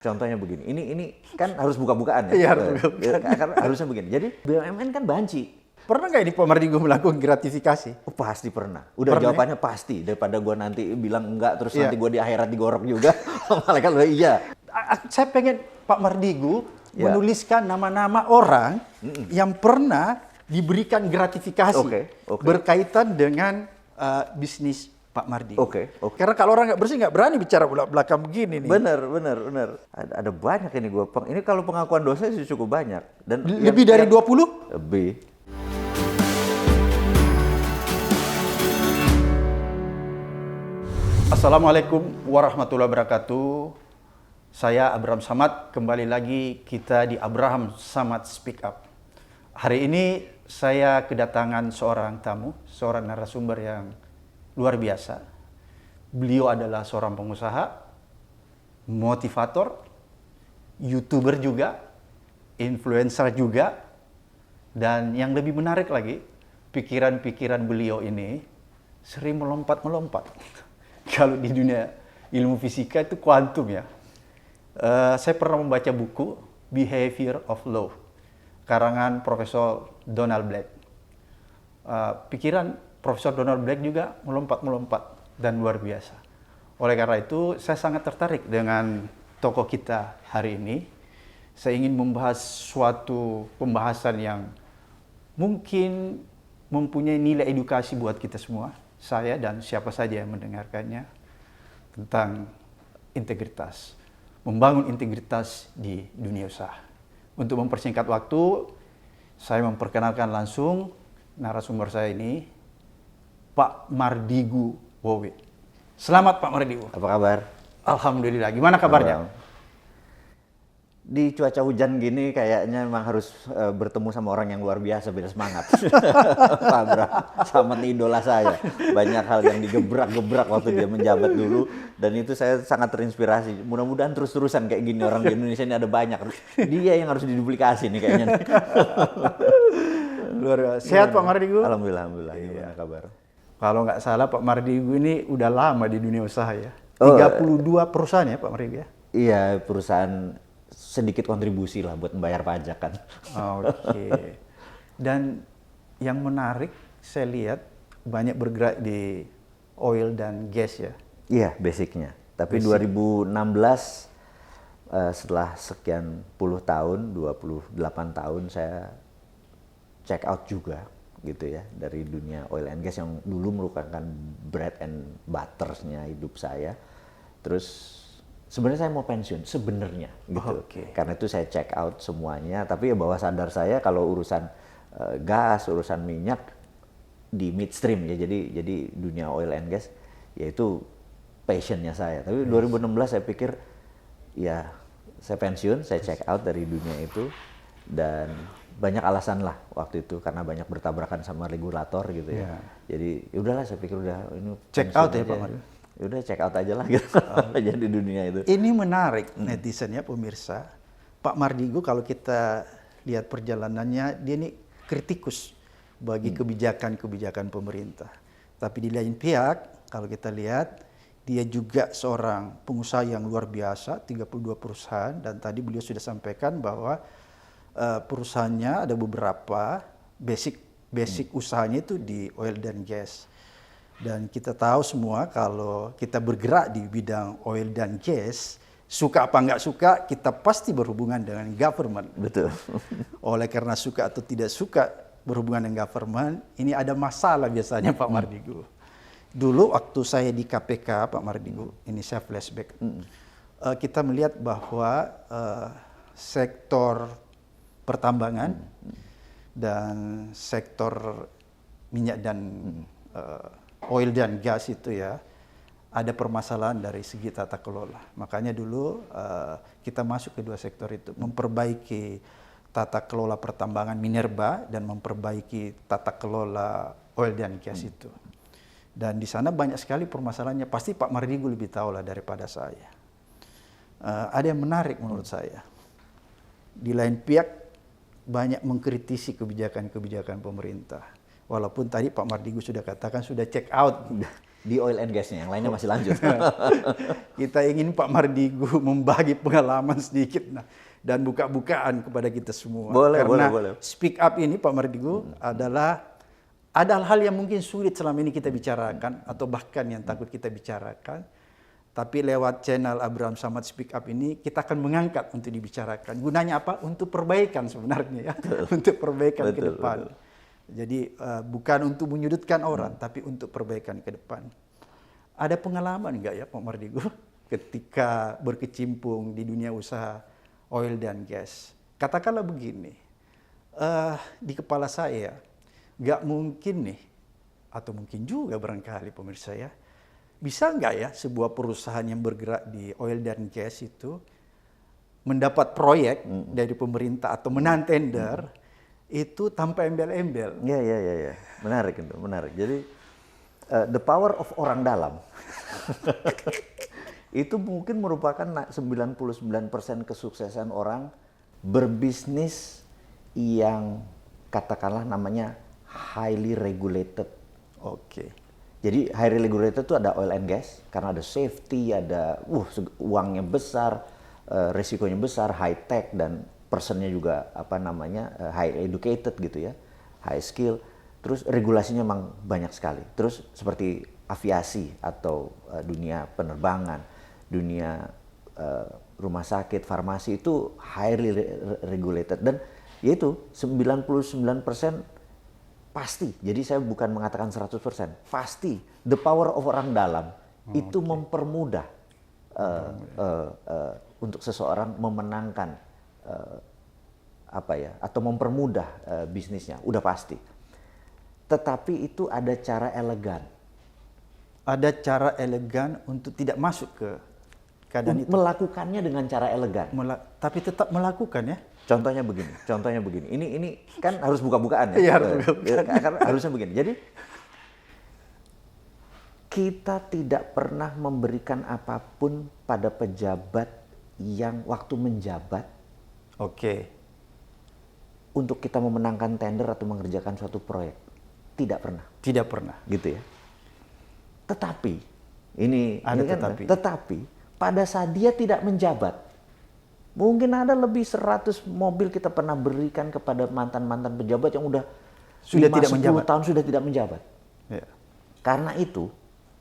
Contohnya begini, ini kan harus buka-bukaan ya. Iya, harus buka-bukaan. Karena harusnya begini. Jadi BUMN kan banci. Pernah nggak ini Pak Mardigu melakukan gratifikasi? Oh, pasti pernah. Udah Pernah, jawabannya pasti. Daripada gua nanti bilang enggak, terus Iya. nanti gua di akhirat digorok juga. Malaikat udah iya. Saya pengen Pak Mardigu Ya. menuliskan nama-nama orang yang pernah diberikan gratifikasi Oke. berkaitan dengan bisnis Pak Mardigu. Oke. Karena kalau orang nggak bersih nggak berani bicara belakang begini nih. Bener. Ada banyak ini gua. Ini kalau pengakuan dosa sih cukup banyak. Dan Lebih dari 20? Lebih. Assalamualaikum warahmatullahi wabarakatuh. Saya Abraham Samad, kembali lagi kita di Abraham Samad Speak Up. Hari ini saya kedatangan seorang tamu, seorang narasumber yang luar biasa. Beliau adalah seorang pengusaha, motivator, YouTuber juga, influencer juga, dan yang lebih menarik lagi, pikiran-pikiran beliau ini sering melompat-melompat. Kalau di dunia ilmu fisika itu kuantum ya. Saya pernah membaca buku Behavior of Law, karangan Profesor Donald Black. Pikiran Profesor Donald Black juga melompat-melompat dan luar biasa. Oleh karena itu, saya sangat tertarik dengan tokoh kita hari ini. Saya ingin membahas suatu pembahasan yang mungkin mempunyai nilai edukasi buat kita semua, saya dan siapa saja yang mendengarkannya, tentang integritas, membangun integritas di dunia usaha. Untuk mempersingkat waktu, saya memperkenalkan langsung narasumber saya ini, Pak Mardigu Wowe. Selamat Pak Mardigu. Apa kabar? Alhamdulillah. Gimana kabarnya? Di cuaca hujan gini kayaknya memang harus bertemu sama orang yang luar biasa, beda semangat. Pak Bra, sama idola saya. Banyak hal yang digebrak-gebrak waktu dia menjabat dulu. Dan itu saya sangat terinspirasi. Mudah-mudahan terus-terusan kayak gini orang di Indonesia ini ada banyak. Dia yang harus diduplikasi nih kayaknya. Luar biasa. Sehat Pak Mardigu? Alhamdulillah. Gimana kabar? Kalau nggak salah Pak Mardigu ini udah lama di dunia usaha ya. Oh, 32 perusahaan ya Pak Mardigu ya? Iya, perusahaan sedikit kontribusi lah buat membayar pajak kan. Oke. Dan yang menarik saya lihat banyak bergerak di oil dan gas ya. Iya, basicnya. Tapi 2016 setelah sekian puluh tahun, 28 tahun saya check out juga gitu ya dari dunia oil and gas yang dulu merupakan bread and butter-nya hidup saya. Terus sebenarnya saya mau pensiun sebenarnya gitu. Karena itu saya check out semuanya, tapi ya bawah sadar saya kalau urusan gas, urusan minyak di midstream ya. Jadi dunia oil and gas yaitu passionnya saya. Tapi 2016 saya pikir ya saya pensiun, saya check out dari dunia itu dan banyak alasan lah waktu itu karena banyak bertabrakan sama regulator gitu ya. Jadi ya udahlah saya pikir udah ini Check out ya Pak Mardigu. Udah check out aja lah gitu. Jadi dunia itu. Ini menarik netizen ya pemirsa. Pak Mardigu kalau kita lihat perjalanannya dia ini kritikus bagi kebijakan-kebijakan pemerintah. Tapi di lain pihak kalau kita lihat dia juga seorang pengusaha yang luar biasa, 32 perusahaan dan tadi beliau sudah sampaikan bahwa perusahaannya ada beberapa basic usahanya itu di oil dan gas. Dan kita tahu semua kalau kita bergerak di bidang oil dan gas, suka apa nggak suka, kita pasti berhubungan dengan government. Betul. Oleh karena suka atau tidak suka berhubungan dengan government, ini ada masalah biasanya Pak Mardigu. Dulu waktu saya di KPK Pak Mardigu, ini saya flashback, kita melihat bahwa sektor pertambangan dan sektor minyak dan oil dan gas itu ya ada permasalahan dari segi tata kelola. Makanya dulu kita masuk ke dua sektor itu, memperbaiki tata kelola pertambangan minerba dan memperbaiki tata kelola oil dan gas itu. Dan di sana banyak sekali permasalahannya. Pasti Pak Mardigu lebih tahu lah daripada saya. Ada yang menarik menurut saya. Di lain pihak banyak mengkritisi kebijakan-kebijakan pemerintah. Walaupun tadi Pak Mardigu sudah katakan sudah check out Di oil and gasnya, yang lainnya masih lanjut. Kita ingin Pak Mardigu membagi pengalaman sedikit dan buka-bukaan kepada kita semua. Boleh, Karena boleh. speak up ini Pak Mardigu adalah ada hal yang mungkin sulit selama ini kita bicarakan atau bahkan yang takut kita bicarakan. Tapi lewat channel Abraham Samad Speak Up ini kita akan mengangkat untuk dibicarakan. Gunanya apa? Untuk perbaikan sebenarnya ya. Untuk perbaikan ke depan. Jadi bukan untuk menyudutkan orang, tapi untuk perbaikan ke depan. Ada pengalaman nggak ya Pak Mardigu ketika berkecimpung di dunia usaha oil dan gas? Katakanlah begini, di kepala saya nggak mungkin nih, atau mungkin juga barangkali pemirsa ya, bisa nggak ya sebuah perusahaan yang bergerak di oil dan gas itu mendapat proyek dari pemerintah atau menang tender itu tanpa embel-embel? Iya. Menarik itu, menarik. Jadi the power of orang dalam itu mungkin merupakan 99% kesuksesan orang berbisnis yang katakanlah namanya highly regulated. Oke. Jadi highly regulated itu ada oil and gas karena ada safety, ada uangnya besar, risikonya besar, high tech dan personnya juga high educated gitu ya, high skill. Terus regulasinya memang banyak sekali. Terus seperti aviasi atau dunia penerbangan, dunia rumah sakit, farmasi itu highly regulated dan yaitu 99% pasti. Jadi saya bukan mengatakan 100%, pasti the power of orang dalam itu mempermudah untuk seseorang memenangkan atau mempermudah bisnisnya, udah pasti. Tetapi itu ada cara elegan. Ada cara elegan untuk tidak masuk ke keadaan itu. Melakukannya dengan cara elegan. Tapi tetap melakukan ya. Contohnya begini. Ini kan harus buka-bukaan ya. Iya, harus buka-bukaan. Karena harusnya begini. Jadi kita tidak pernah memberikan apapun pada pejabat yang waktu menjabat. Oke. Untuk kita memenangkan tender atau mengerjakan suatu proyek. Tidak pernah. Tidak pernah. Gitu ya. Tetapi tetapi pada saat dia tidak menjabat, mungkin ada lebih 100 mobil kita pernah berikan kepada mantan-mantan pejabat yang udah sudah tidak menjabat. tahun sudah tidak menjabat. Ya. Karena itu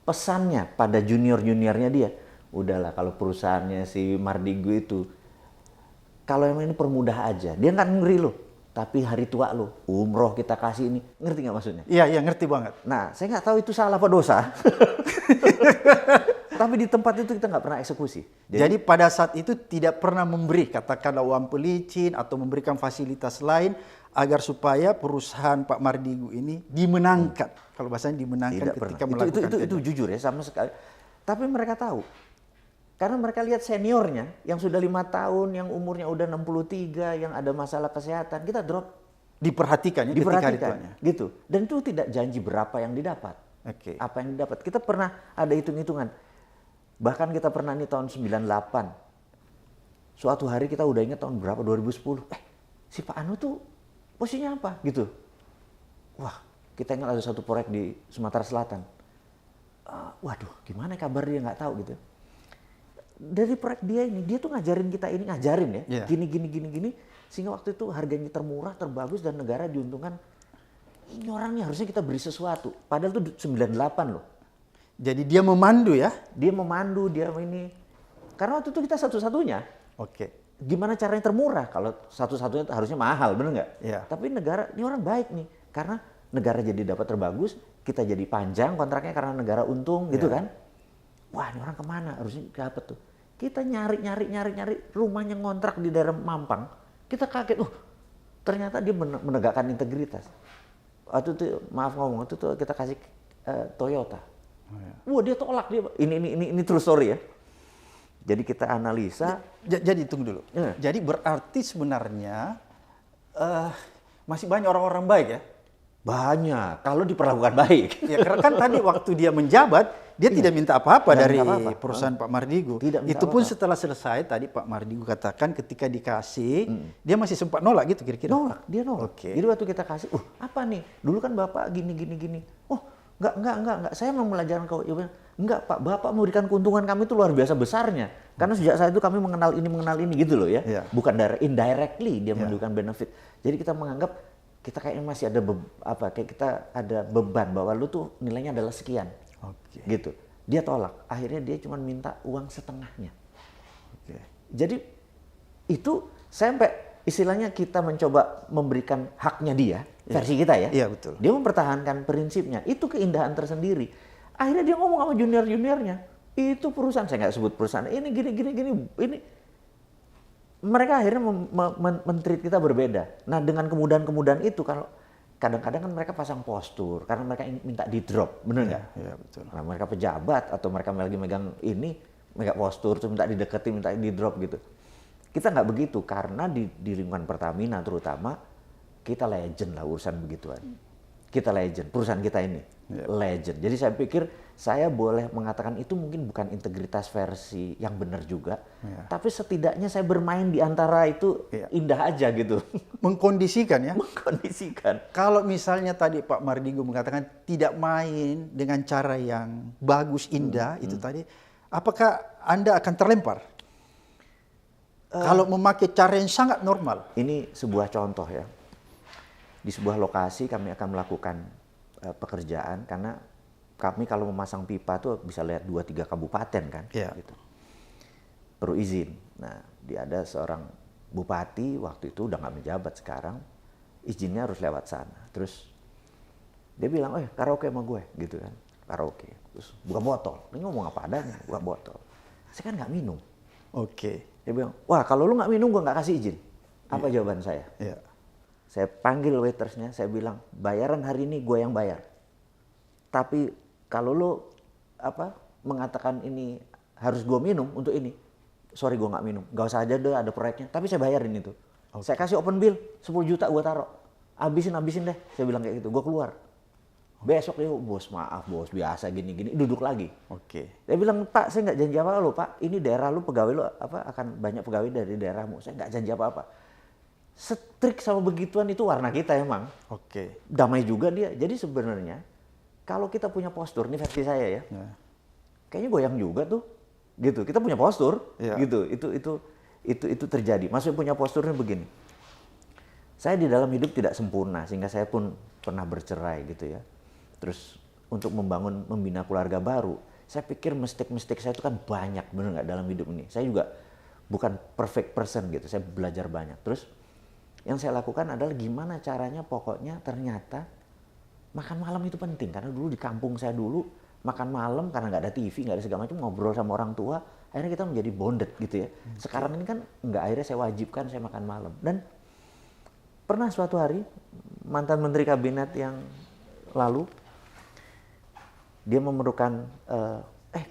pesannya pada junior-juniornya dia, udahlah kalau perusahaannya si Mardigu itu, kalau yang ini permudah aja, dia nggak ngeri loh. Tapi hari tua lo, umroh kita kasih ini, ngerti nggak maksudnya? Iya, ngerti banget. Nah, saya nggak tahu itu salah apa dosa. Tapi di tempat itu kita nggak pernah eksekusi. Jadi pada saat itu tidak pernah memberi, katakanlah uang pelicin atau memberikan fasilitas lain agar supaya perusahaan Pak Mardigu ini dimenangkan. Kalau bahasanya dimenangkan tidak ketika pernah. melakukan Itu jujur ya, sama sekali. Tapi mereka tahu. Karena mereka lihat seniornya yang sudah 5 tahun, yang umurnya udah 63, yang ada masalah kesehatan, kita drop. Diperhatikan ya ketika hari tuanya. Gitu. Dan itu tidak janji berapa yang didapat. Oke. Apa yang didapat. Kita pernah ada hitung-hitungan. Bahkan kita pernah nih tahun 98. Suatu hari kita udah ingat tahun berapa, 2010. Si Pak Anu tuh posisinya apa? Gitu. Wah, kita ingat ada satu proyek di Sumatera Selatan. Waduh, gimana kabar dia, nggak tahu gitu. Dari proyek dia tuh ngajarin kita ini, ya. Gini. Sehingga waktu itu harganya termurah, terbagus, dan negara diuntungkan. Ini orangnya harusnya kita beri sesuatu. Padahal itu 98 loh. Jadi dia memandu ya? Dia memandu, dia ini. Karena waktu itu kita satu-satunya. Oke. Gimana caranya termurah? Kalau satu-satunya harusnya mahal, bener nggak? Iya. Tapi negara, ini orang baik nih. Karena negara jadi dapat terbagus, kita jadi panjang kontraknya karena negara untung gitu kan. Wah, ini orang kemana? Harusnya dapat tuh. Kita nyari rumahnya ngontrak di daerah Mampang. Kita kaget, ternyata dia menegakkan integritas. Waktu itu, maaf ngomong, waktu itu kita kasih Toyota. Wah, dia tolak dia. Ini true story ya. Jadi kita analisa. Jadi tunggu dulu. Jadi berarti sebenarnya masih banyak orang-orang baik ya? Banyak, kalau diperlakukan baik. Ya, karena kan tadi waktu dia menjabat, dia tidak minta apa-apa dari perusahaan Pak Mardigu. Itu pun setelah selesai, tadi Pak Mardigu katakan ketika dikasih, dia masih sempat nolak gitu kira-kira? Dia nolak. Okay. Jadi waktu kita kasih, apa nih? Dulu kan Bapak gini. Oh, enggak. Saya mau mengajarkan kau. Ya, enggak Pak, Bapak memberikan keuntungan kami itu luar biasa besarnya. Karena sejak saat itu kami mengenal ini gitu loh ya. Iya. Bukan indirectly dia menunjukkan benefit. Jadi kita menganggap kita kayaknya masih ada kayak kita ada beban bahwa lu tuh nilainya adalah sekian. Oke. Gitu. Dia tolak. Akhirnya dia cuma minta uang setengahnya. Oke. Jadi itu sampai istilahnya kita mencoba memberikan haknya dia, versi kita ya. Iya, betul. Dia mempertahankan prinsipnya. Itu keindahan tersendiri. Akhirnya dia ngomong sama junior-juniornya. Itu perusahaan, saya nggak sebut perusahaan. Ini gini. Ini mereka akhirnya men-treat kita berbeda. Nah, dengan kemudahan-kemudahan itu kalau kadang-kadang kan mereka pasang postur karena mereka minta di drop, bener nggak? Iya, betul. Nah, mereka pejabat atau mereka lagi megang postur, terus minta dideketin, minta di drop gitu. Kita nggak begitu karena di lingkungan Pertamina terutama kita legend lah urusan begituan. Kita legend, perusahaan kita ini legend. Jadi saya pikir saya boleh mengatakan itu mungkin bukan integritas versi yang benar juga, tapi setidaknya saya bermain di antara itu indah aja gitu. Mengkondisikan ya. Mengkondisikan. Kalau misalnya tadi Pak Mardigu mengatakan tidak main dengan cara yang bagus, indah, itu tadi, apakah Anda akan terlempar? Kalau memakai cara yang sangat normal. Ini sebuah contoh ya. Di sebuah lokasi kami akan melakukan pekerjaan karena kami kalau memasang pipa tuh bisa lihat 2-3 kabupaten kan. Iya. Gitu. Perlu izin. Nah, dia ada seorang bupati waktu itu udah nggak menjabat sekarang, izinnya harus lewat sana. Terus dia bilang, karaoke sama gue gitu kan. Karaoke. Terus buka botol. Ini ngomong apa adanya, buka botol. Saya kan nggak minum. Oke. Dia bilang, wah kalau lu nggak minum gue nggak kasih izin. Apa jawaban saya? Iya. Saya panggil waitersnya, saya bilang, bayaran hari ini gue yang bayar. Tapi kalau lu mengatakan ini harus gue minum untuk ini, sorry gue nggak minum. Gak usah aja deh ada proyeknya, tapi saya bayarin itu. Saya kasih open bill, 10 juta gue taruh. Habisin deh, saya bilang kayak gitu. Gue keluar. Besok dia, bos maaf bos, biasa gini-gini, duduk lagi. Oke. Dia bilang, Pak saya nggak janji apa-apa lo Pak, ini daerah lu pegawai lu akan banyak pegawai dari daerahmu, saya nggak janji apa-apa. Strik sama begituan itu warna kita emang. Oke. Damai juga dia. Jadi sebenarnya kalau kita punya postur, ini versi saya ya. Kayaknya goyang juga tuh. Gitu. Kita punya postur, gitu. Itu terjadi. Maksudnya punya posturnya begini. Saya di dalam hidup tidak sempurna sehingga saya pun pernah bercerai gitu ya. Terus untuk membina keluarga baru, saya pikir mistake saya itu kan banyak, bener nggak dalam hidup ini. Saya juga bukan perfect person gitu. Saya belajar banyak. Terus yang saya lakukan adalah gimana caranya pokoknya ternyata makan malam itu penting. Karena dulu di kampung saya dulu makan malam karena nggak ada TV, nggak ada segala macam, ngobrol sama orang tua. Akhirnya kita menjadi bonded gitu ya. Sekarang ini kan nggak, akhirnya saya wajibkan saya makan malam. Dan pernah suatu hari mantan menteri kabinet yang lalu dia memerlukan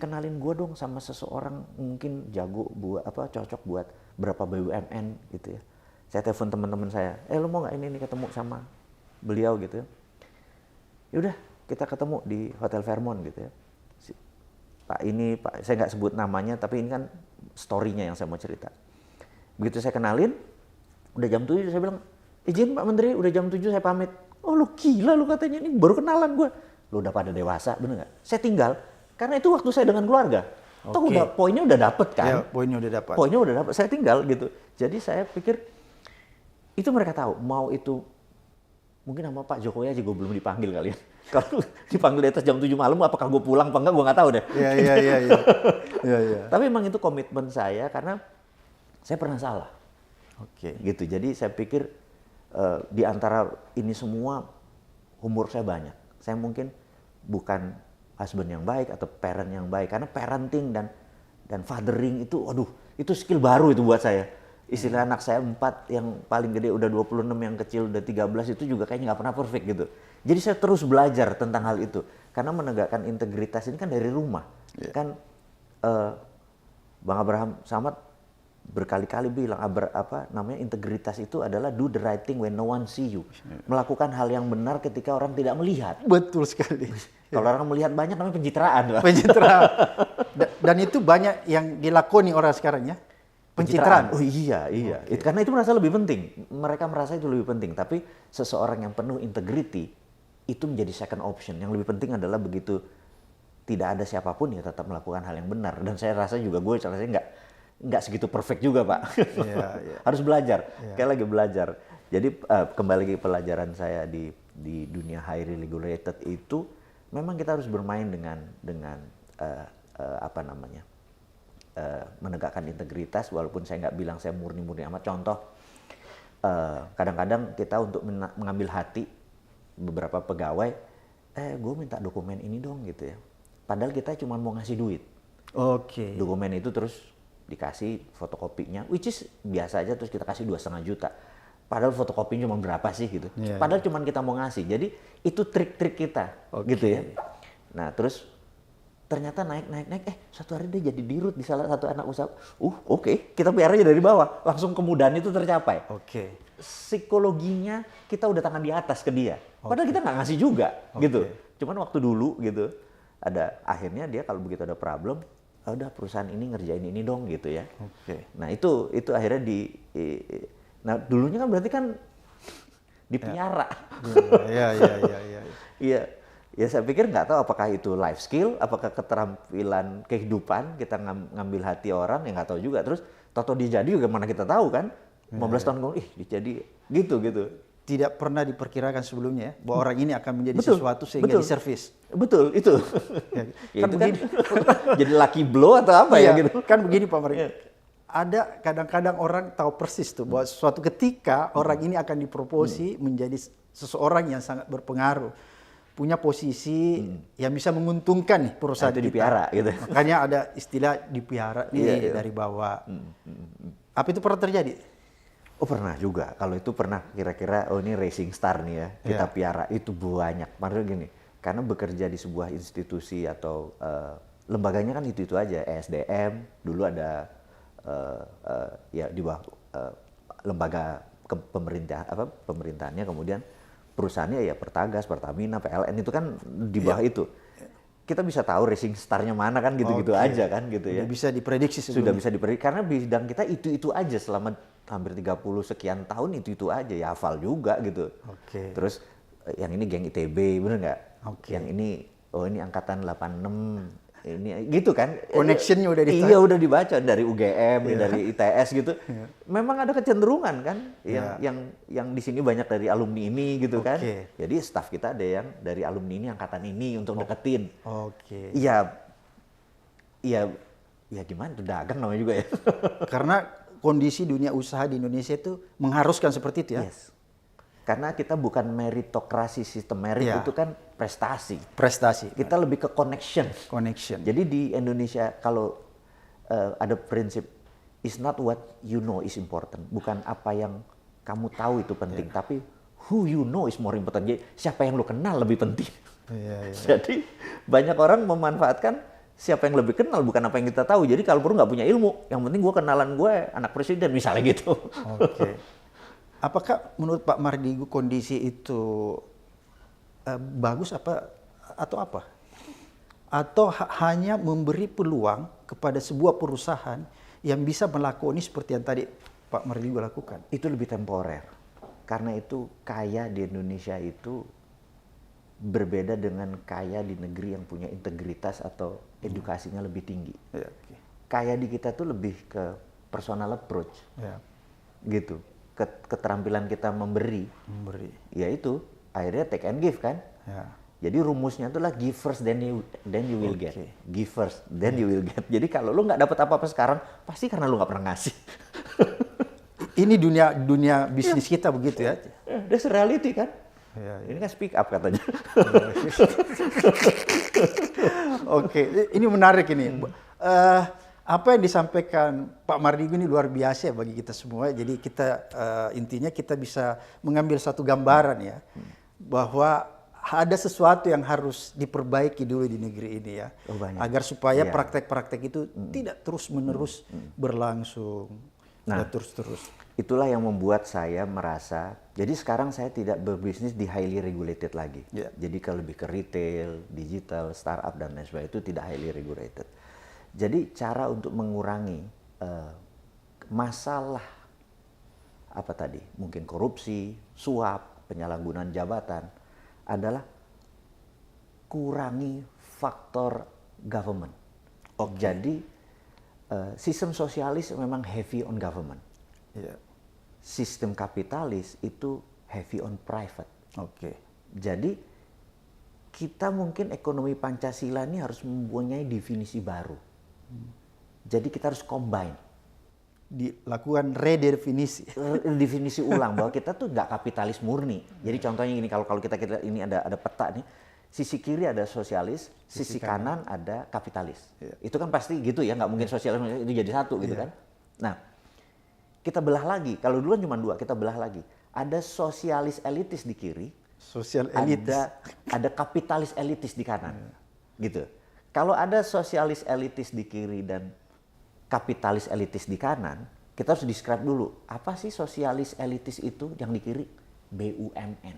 kenalin gue dong sama seseorang mungkin jago buat cocok buat berapa BUMN gitu ya. Saya telepon teman-teman saya, lu mau nggak ini ketemu sama beliau gitu ya. Yaudah kita ketemu di Hotel Fairmont gitu ya. Pak, saya nggak sebut namanya, tapi ini kan story-nya yang saya mau cerita. Begitu saya kenalin, udah jam 7 saya bilang, izin Pak Menteri, udah jam 7 saya pamit. Oh lu gila lu katanya, ini baru kenalan gue. Lu udah pada dewasa, bener nggak? Saya tinggal, karena itu waktu saya dengan keluarga. Toh poinnya udah dapet kan? Ya, poinnya udah dapat. Saya tinggal gitu. Jadi saya pikir, itu mereka tahu, mau itu mungkin sama Pak Jokowi aja gue belum dipanggil kali ya. Kalau dipanggil di atas jam 7 malam, apakah gue pulang apa enggak gue nggak tahu deh. Iya. Tapi memang itu komitmen saya karena saya pernah salah. Oke. Gitu. Jadi saya pikir di antara ini semua umur saya banyak. Saya mungkin bukan husband yang baik atau parent yang baik karena parenting dan fathering itu, itu skill baru itu buat saya. Istilah anak saya 4, yang paling gede udah 26, yang kecil udah 13, itu juga kayaknya nggak pernah perfect gitu. Jadi saya terus belajar tentang hal itu. Karena menegakkan integritas ini kan dari rumah. Kan Bang Abraham Samad berkali-kali bilang, integritas itu adalah do the right thing when no one see you. Melakukan hal yang benar ketika orang tidak melihat. Betul sekali. Kalau orang melihat banyak namanya pencitraan. Pencitraan. Dan itu banyak yang dilakoni orang sekarang ya. Pencitraan. Oh iya. Okay. Karena itu merasa lebih penting. Mereka merasa itu lebih penting. Tapi seseorang yang penuh integriti itu menjadi second option. Yang lebih penting adalah begitu tidak ada siapapun ya tetap melakukan hal yang benar. Dan saya rasa juga gue rasanya nggak segitu perfect juga, Pak. Harus belajar, kayak lagi belajar. Jadi kembali ke pelajaran saya di dunia highly regulated itu, memang kita harus bermain dengan apa namanya, menegakkan integritas. Walaupun saya nggak bilang saya murni-murni amat. Contoh, kadang-kadang kita untuk mengambil hati beberapa pegawai, gue minta dokumen ini dong gitu ya. Padahal kita cuma mau ngasih duit. Dokumen itu terus dikasih fotokopinya, which is biasa aja, terus kita kasih 2,5 juta. Padahal fotokopinya cuma berapa sih gitu. Padahal cuma kita mau ngasih. Jadi itu trik-trik kita gitu ya. Nah terus ternyata naik, suatu hari dia jadi dirut di salah satu anak usaha. Oke. Kita PR aja dari bawah, langsung kemudahan itu tercapai. Psikologinya kita udah tangan di atas ke dia. Padahal kita nggak ngasih juga gitu. Cuman waktu dulu gitu, akhirnya dia kalau begitu ada problem, udah perusahaan ini ngerjain ini dong gitu ya. Nah itu akhirnya nah dulunya kan berarti kan dipiara. Iya. Ya saya pikir nggak tahu apakah itu life skill, apakah keterampilan kehidupan kita ngambil hati orang, yang nggak tahu juga. Terus toto dia jadi juga mana kita tahu kan? 15 tahun kemudian, dia jadi gitu. Tidak pernah diperkirakan sebelumnya ya, bahwa orang ini akan menjadi sesuatu sehingga diservis. Betul, itu. Ya, kan itu begini. Kan jadi lucky blow atau apa ya gitu. Kan begini Pak Mardi. Ada kadang-kadang orang tahu persis tuh bahwa suatu ketika orang ini akan dipromosi menjadi seseorang yang sangat berpengaruh, punya posisi yang bisa menguntungkan nih perusahaan itu dipiara gitu. Makanya ada istilah dipiara nih dari bawah. Apa itu pernah terjadi? Oh pernah juga. Kalau itu pernah kira-kira ini racing star nih ya, kita piara itu banyak. Maksudnya gini, karena bekerja di sebuah institusi atau lembaganya kan itu aja, ESDM, dulu ada ya di bawah lembaga pemerintahannya, kemudian perusahaannya ya Pertagas, Pertamina, PLN itu kan di bawah itu. Kita bisa tahu racing star-nya mana kan gitu-gitu aja kan gitu ya. Sudah bisa diprediksi sebelumnya. Sudah bisa diprediksi karena bidang kita itu aja selama hampir 30 sekian tahun itu aja ya, hafal juga gitu. Terus yang ini geng ITB, bener nggak? Yang ini ini angkatan 86. Ini gitu kan, connection-nya udah dibaca. Iya udah dibaca dari UGM, dari ITS gitu. Memang ada kecenderungan kan, yang di sini banyak dari alumni ini gitu kan. Jadi staff kita ada yang dari alumni ini angkatan ini untuk deketin. Iya gimana tuh, dagang namanya juga ya. Karena kondisi dunia usaha di Indonesia itu mengharuskan seperti itu ya. Karena kita bukan meritokrasi, sistem merit itu kan prestasi. Kita lebih ke connection. Jadi di Indonesia kalau ada prinsip is not what you know is important. Bukan apa yang kamu tahu itu penting, tapi who you know is more important. Jadi siapa yang lu kenal lebih penting. Jadi banyak orang memanfaatkan siapa yang lebih kenal, bukan apa yang kita tahu. Jadi kalau perlu nggak punya ilmu, yang penting gue kenalan gue anak presiden misalnya gitu. Apakah menurut Pak Mardigu kondisi itu bagus atau apa? Atau hanya memberi peluang kepada sebuah perusahaan yang bisa melakoni seperti yang tadi Pak Mardigu lakukan? Itu lebih temporer. Karena itu kaya di Indonesia itu berbeda dengan kaya di negeri yang punya integritas atau edukasinya lebih tinggi. Kaya di kita tuh lebih ke personal approach. Gitu. Keterampilan kita memberi, yaitu akhirnya take and give kan. Jadi rumusnya itulah give first then you will get. Give first then you will get. Jadi kalau lu nggak dapat apa-apa sekarang, pasti karena lu nggak pernah ngasih. Ini dunia bisnis kita begitu ya. That's reality kan. Ini kan speak up katanya. Ini menarik ini. Apa yang disampaikan Pak Mardigu ini luar biasa bagi kita semua. Jadi kita intinya kita bisa mengambil satu gambaran ya, bahwa ada sesuatu yang harus diperbaiki dulu di negeri ini ya, agar supaya praktek-praktek itu tidak terus-menerus berlangsung, terus-terus. Itulah yang membuat saya merasa, jadi sekarang saya tidak berbisnis di highly regulated lagi. Jadi kalau lebih ke retail, digital, startup dan lain sebagainya itu tidak highly regulated. Jadi cara untuk mengurangi masalah apa tadi, mungkin korupsi, suap, penyalahgunaan jabatan adalah kurangi faktor government. Jadi sistem sosialis memang heavy on government. Iya. Sistem kapitalis itu heavy on private. Oke. Jadi kita mungkin ekonomi Pancasila ini harus mempunyai definisi baru. Jadi kita harus combine. Dilakukan redefinisi. Definisi ulang bahwa kita tuh nggak kapitalis murni. Jadi contohnya gini, kalau kita ini ada peta nih, sisi kiri ada sosialis, sisi kanan ada kapitalis. Iya. Itu kan pasti gitu ya, nggak mungkin sosialis itu jadi satu gitu kan. Nah, kita belah lagi. Kalau dulu kan cuma dua, kita belah lagi. Ada sosialis elitis di kiri, Sosial elitis. ada kapitalis elitis di kanan, gitu. Kalau ada sosialis elitis di kiri dan kapitalis elitis di kanan, kita harus describe dulu apa sih sosialis elitis itu yang di kiri? BUMN.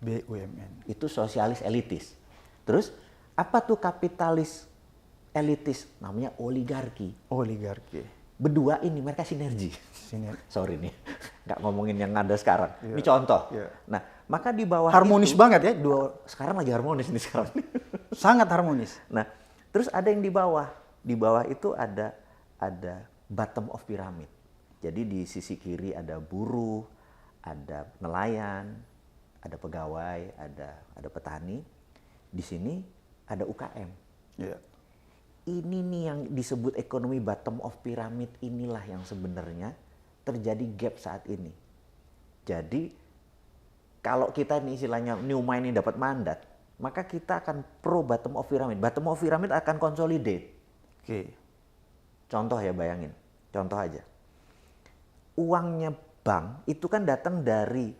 BUMN. Itu sosialis elitis. Terus apa tuh kapitalis elitis? Namanya oligarki. Oligarki. Berdua ini mereka sinergi. Sorry nih, nggak ngomongin yang ada sekarang. Ini contoh. Nah, maka di bawah harmonis itu, banget ya dua. Sekarang lagi harmonis nih sekarang. Sangat harmonis. Nah, terus ada yang di bawah. Di bawah itu ada bottom of pyramid. Jadi di sisi kiri ada buruh, ada nelayan, ada pegawai, ada petani. Di sini ada UKM. Yeah. Ini nih yang disebut ekonomi bottom of pyramid, inilah yang sebenarnya terjadi gap saat ini. Jadi kalau kita nih istilahnya Newma ini dapat mandat, maka kita akan pro bottom of pyramid. Bottom of pyramid akan consolidate. Oke. Contoh ya, bayangin. Contoh aja. Uangnya bank itu kan datang dari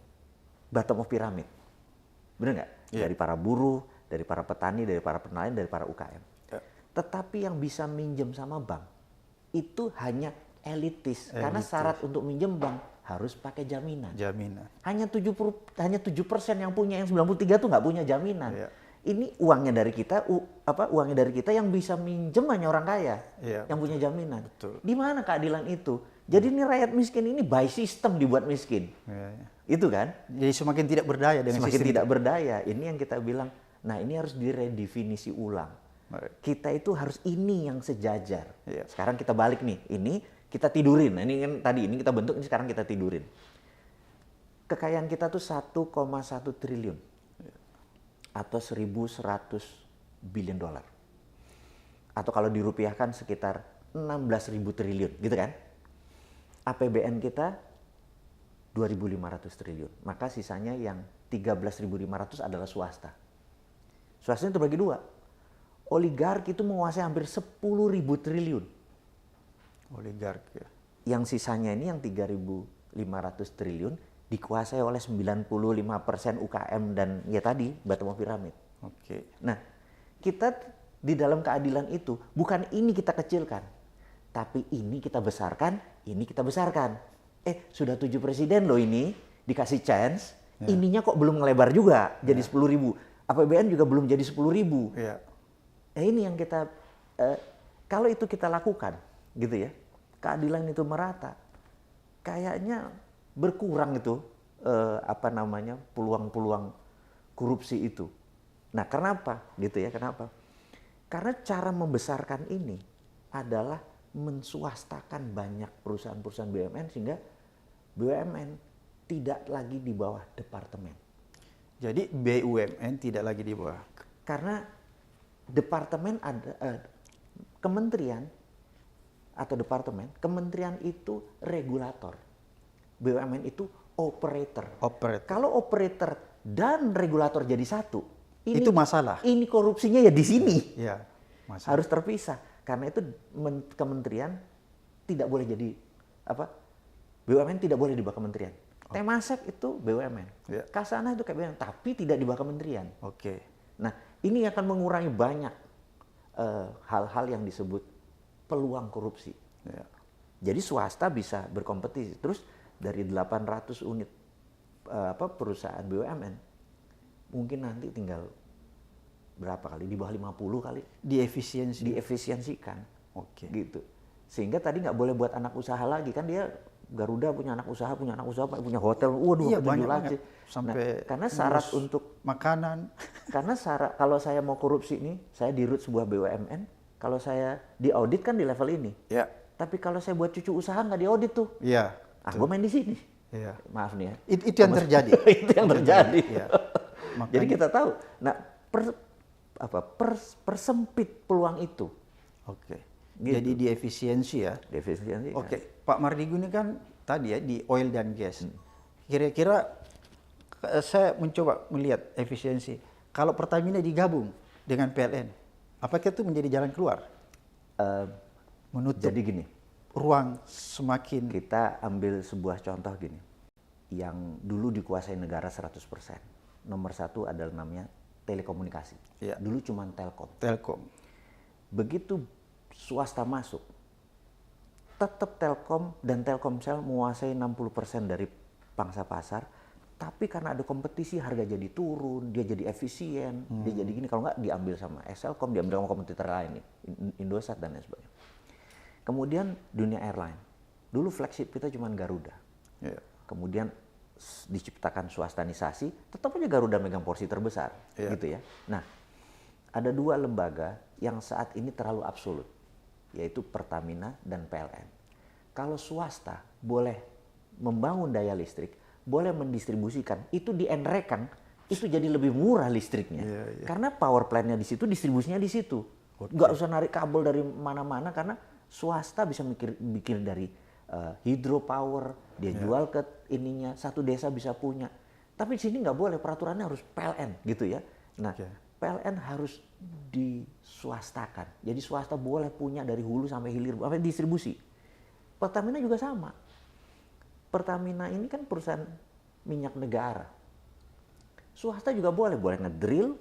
bottom of pyramid. Bener nggak? Yeah. Dari para buruh, dari para petani, dari para nelayan, dari para UKM. Tetapi yang bisa minjem sama bank itu hanya elitis. Karena syarat untuk minjem bank harus pakai jaminan. Hanya 7% yang punya, yang 93 tuh nggak punya jaminan. Yeah. Ini uangnya dari kita, uangnya dari kita yang bisa minjem hanya orang kaya, yang punya jaminan. Betul. Di mana keadilan itu? Jadi ini rakyat miskin ini by system dibuat miskin. Itu kan? Jadi semakin tidak berdaya dengan semakin sistem tidak berdaya. Ini yang kita bilang, nah ini harus diredefinisi ulang. Kita itu harus ini yang sejajar. Sekarang kita balik nih, ini kita tidurin. Nah, ini kan tadi ini kita bentuk, ini sekarang kita tidurin. Kekayaan kita tuh 1,1 triliun atau 1.100 billion dolar. Atau kalau dirupiahkan sekitar 16.000 triliun, gitu kan? APBN kita 2.500 triliun. Maka sisanya yang 13.500 adalah swasta. Swasta itu terbagi dua. Oligarki itu menguasai hampir 10.000 triliun. Oligarki. Yang sisanya ini yang 3.500 triliun dikuasai oleh 95% UKM dan ya tadi bottom of pyramid. Oke. Nah, kita di dalam keadilan itu bukan ini kita kecilkan, tapi ini kita besarkan, ini kita besarkan. Sudah 7 presiden loh ini dikasih chance, ininya kok belum ngelebar juga jadi 10.000. APBN juga belum jadi 10.000. Ini yang kita kalau itu kita lakukan gitu ya, keadilan itu merata, kayaknya berkurang itu peluang-peluang korupsi itu. Nah, kenapa gitu ya? Kenapa? Karena cara membesarkan ini adalah menswastakan banyak perusahaan-perusahaan BUMN sehingga BUMN tidak lagi di bawah departemen. Jadi BUMN tidak lagi di bawah. Karena departemen ada kementerian atau departemen, kementerian itu regulator. BUMN itu operator. Kalau operator dan regulator jadi satu, itu masalah. Ini korupsinya ya di sini. Ya, harus terpisah. Karena itu kementerian tidak boleh jadi BUMN tidak boleh di bawah kementerian. Temasek itu BUMN. Kasana itu kayak BUMN, tapi tidak di bawah kementerian. Nah, ini akan mengurangi banyak hal-hal yang disebut peluang korupsi. Jadi swasta bisa berkompetisi. Terus dari 800 unit perusahaan BUMN, mungkin nanti tinggal berapa kali? Di bawah 50 kali. Diefisiensikan. Gitu. Sehingga tadi nggak boleh buat anak usaha lagi. Kan dia Garuda punya anak usaha, punya hotel, waduh Iya, 7 banyak laci. banget. Sampai Karena syarat ngurus untuk makanan. karena syarat kalau saya mau korupsi nih, saya dirut sebuah BUMN, kalau saya diaudit kan di level ini. Ya. Tapi kalau saya buat cucu usaha nggak diaudit tuh. Iya. Gue main di sini. Iya. Maaf nih ya. Itu yang terjadi. Itu yang terjadi. Iya. Jadi kita tahu. Nah, persempit peluang itu. Oke. Gitu. Jadi di efisiensi ya. Defisiensi. Oke, Pak Mardigu ini kan tadi ya di oil dan gas. Kira-kira saya mencoba melihat efisiensi. Kalau Pertamina digabung dengan PLN, apakah itu menjadi jalan keluar? Menutup Jadi gini, ruang semakin. kita ambil sebuah contoh gini. Yang dulu dikuasai negara 100%. Nomor satu adalah namanya telekomunikasi. Iya. Dulu cuma Telkom. Telkom. Begitu swasta masuk, tetap Telkom dan Telkomsel menguasai 60% dari pangsa pasar, tapi karena ada kompetisi harga jadi turun, dia jadi efisien, dia jadi gini, kalau nggak diambil sama Excelcom, diambil sama kompetitor lain, Indosat dan lain sebagainya. Kemudian dunia airline, dulu flagship kita cuma Garuda, Iya. kemudian diciptakan swastanisasi, tetap aja Garuda megang porsi terbesar, gitu ya. Nah, ada dua lembaga yang saat ini terlalu absolut, yaitu Pertamina dan PLN. Kalau swasta boleh membangun daya listrik, boleh mendistribusikan, itu dienrekan, itu jadi lebih murah listriknya. Karena power plant-nya di situ, distribusinya di situ. Nggak usah narik kabel dari mana-mana, karena swasta bisa bikin dari hydropower, dia jual ke ininya, satu desa bisa punya. Tapi di sini nggak boleh, peraturannya harus PLN gitu ya. Nah, PLN harus diswastakan. Jadi swasta boleh punya dari hulu sampai hilir, sampai distribusi. Pertamina juga sama. Pertamina ini kan perusahaan minyak negara. Swasta juga boleh ngedrill,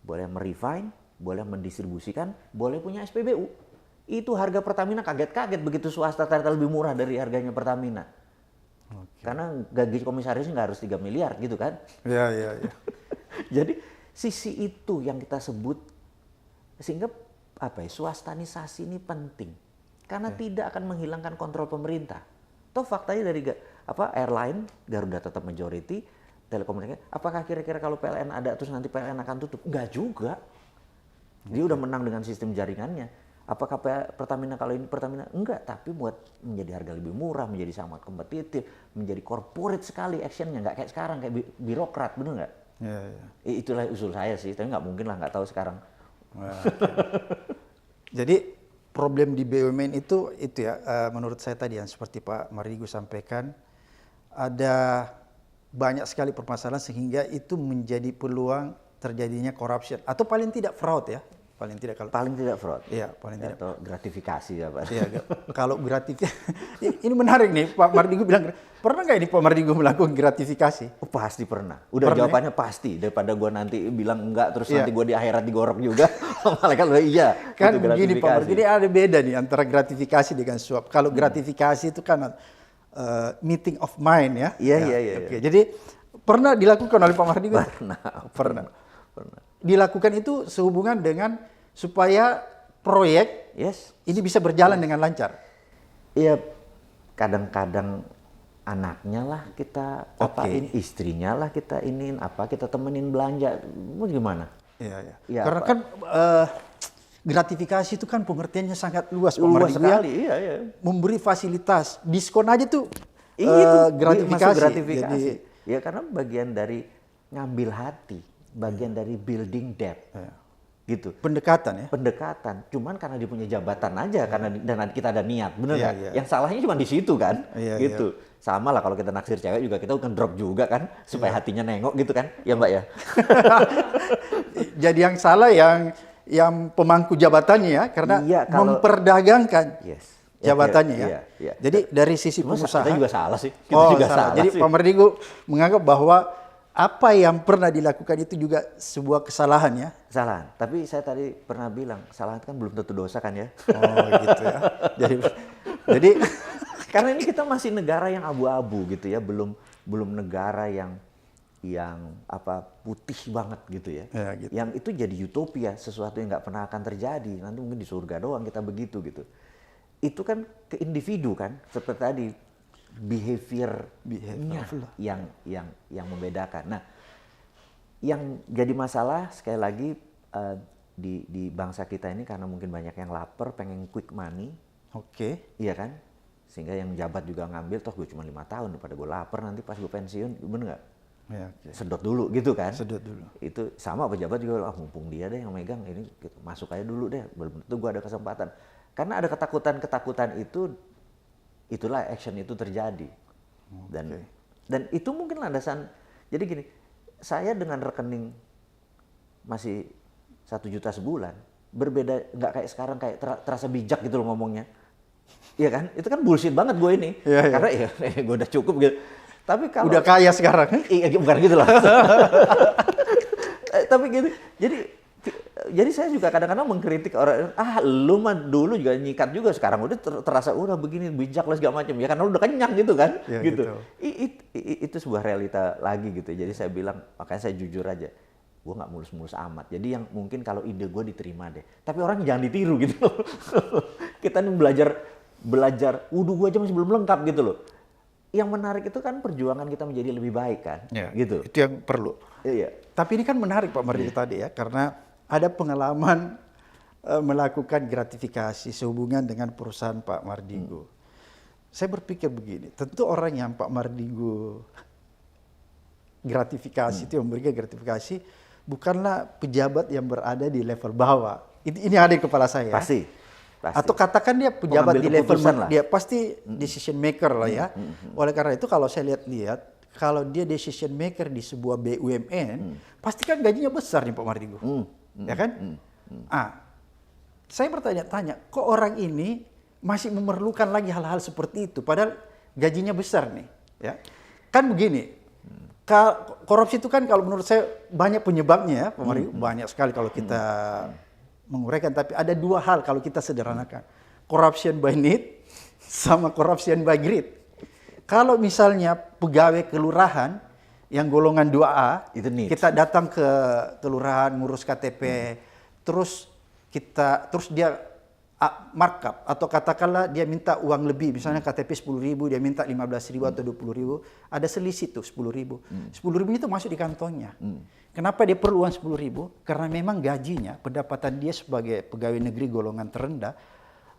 boleh merefine, boleh mendistribusikan, boleh punya SPBU. Itu harga Pertamina kaget-kaget begitu swasta ternyata lebih murah dari harganya Pertamina. Karena gaji komisaris nggak harus 3 miliar gitu kan. Iya. Jadi sisi itu yang kita sebut, sehingga swastanisasi ini penting karena tidak akan menghilangkan kontrol pemerintah. Toh faktanya dari airline Garuda tetap majority, telekomunikasi. Apakah kira-kira kalau PLN ada terus nanti PLN akan tutup? Enggak juga. Dia udah menang dengan sistem jaringannya. Apakah Pertamina kalau ini Pertamina? Enggak, tapi buat menjadi harga lebih murah, menjadi sangat kompetitif, menjadi corporate sekali actionnya, nggak kayak sekarang kayak birokrat, bener nggak? Iya. Itulah usul saya sih, tapi nggak mungkin lah, nggak tahu sekarang. Jadi problem di BUMN itu ya, menurut saya tadi yang seperti Pak Mardigu sampaikan, ada banyak sekali permasalahan sehingga itu menjadi peluang terjadinya corruption atau paling tidak fraud ya. Paling tidak fraud. Iya, paling tidak. Atau gratifikasi ya Pak. Iya, kalau gratifikasi. Ini menarik nih, Pak Mardigu bilang, pernah nggak ini Pak Mardigu melakukan gratifikasi? Oh, pasti pernah. Udah Pernah, jawabannya pasti. Daripada gua nanti bilang enggak, terus nanti gua di akhirat digorok juga. Malaikat udah iya. Kan itu begini Pak Mardigu, ini ada beda nih antara gratifikasi dengan suap. Kalau gratifikasi itu kan meeting of mind ya. Iya. Oke, jadi pernah dilakukan oleh Pak Mardigu? Pernah. Dilakukan itu sehubungan dengan supaya proyek ini bisa berjalan dengan lancar. Iya, kadang-kadang anaknya lah kita apain, istrinya lah kita iniin, kita temenin belanja, mau gimana? Iya. Ya, karena kan gratifikasi itu kan pengertiannya sangat luas. Luas sekali, iya. Memberi fasilitas, diskon aja tuh gratifikasi. Jadi, ya karena bagian dari ngambil hati, bagian dari building debt. Gitu. Pendekatan. Cuman karena dia punya jabatan aja, karena dan kita ada niat, bener nggak? Yang salahnya cuma di situ kan, gitu. Sama lah kalau kita naksir cewek juga kita kan drop juga kan, supaya hatinya nengok gitu kan, ya Mbak ya. Jadi yang salah yang pemangku jabatannya ya, karena memperdagangkan jabatannya ya. Jadi dari sisi pengusaha. Kita juga salah sih. Jadi Pak Mardigu menganggap bahwa apa yang pernah dilakukan itu juga sebuah kesalahan ya? Kesalahan. Tapi saya tadi pernah bilang, kesalahan kan belum tentu dosa kan ya? Oh gitu ya. Jadi karena ini kita masih negara yang abu-abu gitu ya, belum negara yang putih banget gitu ya. Gitu. Yang itu jadi utopia, sesuatu yang nggak pernah akan terjadi. Nanti mungkin di surga doang kita begitu gitu. Itu kan ke individu kan, seperti tadi behaviornya yang membedakan. Nah, yang jadi masalah sekali lagi di bangsa kita ini karena mungkin banyak yang lapar, pengen quick money. Oke. Iya kan? Sehingga yang jabat juga ngambil, toh gue cuma 5 tahun daripada gue lapar nanti pas gue pensiun, bener nggak? Ya, Sedot dulu gitu kan? Sedot dulu. Itu sama pejabat juga, mumpung dia deh yang megang ini, gitu. Masuk aja dulu deh, belum tentu gue ada kesempatan. Karena ada ketakutan itu, itulah action itu terjadi. Dan itu mungkin landasan, jadi gini, saya dengan rekening masih 1 juta sebulan, berbeda, nggak kayak sekarang kayak terasa bijak gitu loh ngomongnya. Iya kan? Itu kan bullshit banget gue ini. Karena ya gue udah cukup gitu. Tapi kalau udah kaya sekarang. Iya, bukan gitu lah. Tapi gitu. Jadi saya juga kadang-kadang mengkritik orang, lu mah dulu juga nyikat juga, sekarang udah terasa udah begini bijak lah segala macam ya karena udah kenyang gitu kan. Ya, gitu. Itu sebuah realita lagi gitu. Jadi saya bilang, makanya saya jujur aja. Gue nggak mulus-mulus amat. Jadi yang mungkin kalau ide gue diterima deh. Tapi orang jangan ditiru gitu loh. Kita nih belajar, gue aja masih belum lengkap gitu loh. Yang menarik itu kan perjuangan kita menjadi lebih baik kan, gitu. Itu yang perlu. Iya. Tapi ini kan menarik Pak Mardigu tadi ya, karena ada pengalaman melakukan gratifikasi sehubungan dengan perusahaan Pak Mardigu. Saya berpikir begini, tentu orang yang Pak Mardigu gratifikasi itu, memberikan gratifikasi, bukanlah pejabat yang berada di level bawah. Ini ada di kepala saya. Pasti. Atau katakan dia pejabat di level lah. Dia pasti decision maker lah ya. Oleh karena itu kalau saya lihat kalau dia decision maker di sebuah BUMN, pasti kan gajinya besar nih Pak Mardigu. Ya kan? Saya bertanya-tanya, kok orang ini masih memerlukan lagi hal-hal seperti itu padahal gajinya besar nih, ya. Kan begini. Korupsi itu kan kalau menurut saya banyak penyebabnya ya, Pak Mardigu. Banyak sekali kalau kita menguraikan, tapi ada 2 hal kalau kita sederhanakan. Corruption by need sama corruption by greed. Kalau misalnya pegawai kelurahan yang golongan 2A, kita datang ke kelurahan ngurus KTP, terus dia markup atau katakanlah dia minta uang lebih, misalnya KTP 10.000, dia minta 15.000 atau 20.000, ada selisih tuh 10.000. 10.000 itu masuk di kantongnya. Kenapa dia perlu uang 10.000? Karena memang gajinya, pendapatan dia sebagai pegawai negeri golongan terendah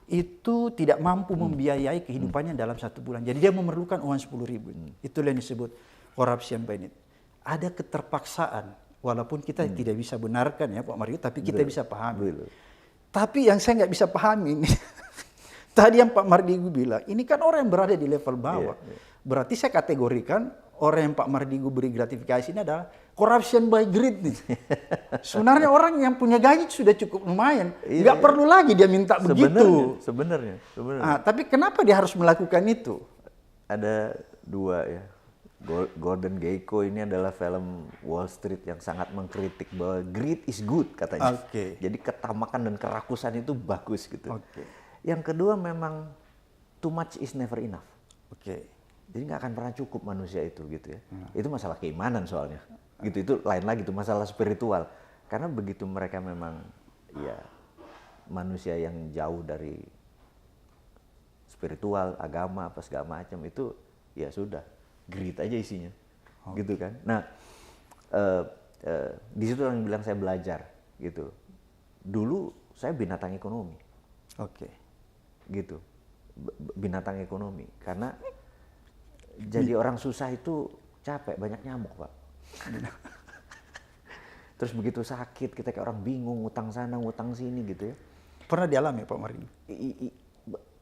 itu tidak mampu membiayai kehidupannya dalam 1 bulan. Jadi dia memerlukan uang 10.000. Itulah yang disebut corruption by need. Ada keterpaksaan, walaupun kita tidak bisa benarkan ya Pak Mardigu, tapi kita bisa pahami. Tapi yang saya nggak bisa pahami ini, tadi yang Pak Mardigu bilang, ini kan orang yang berada di level bawah. Berarti saya kategorikan orang yang Pak Mardigu beri gratifikasi ini adalah corruption by greed nih. Sebenarnya orang yang punya gaji sudah cukup lumayan, nggak perlu lagi dia minta begitu. Sebenarnya. Tapi kenapa dia harus melakukan itu? Ada 2 ya. Gordon Gekko ini adalah film Wall Street yang sangat mengkritik bahwa greed is good katanya. Jadi ketamakan dan kerakusan itu bagus gitu. Yang kedua memang too much is never enough. Jadi nggak akan pernah cukup manusia itu gitu ya. Itu masalah keimanan soalnya. Gitu, itu lain lagi tuh masalah spiritual. Karena begitu mereka memang ya manusia yang jauh dari spiritual, agama apa segala macam itu ya sudah greed aja isinya. Gitu kan. Nah, di situ orang bilang saya belajar gitu. Dulu saya binatang ekonomi. Gitu. Binatang ekonomi karena jadi orang susah itu capek, banyak nyamuk Pak. Terus begitu sakit kita kayak orang bingung, ngutang sana, ngutang sini gitu ya. Pernah dialami Pak Mardigu?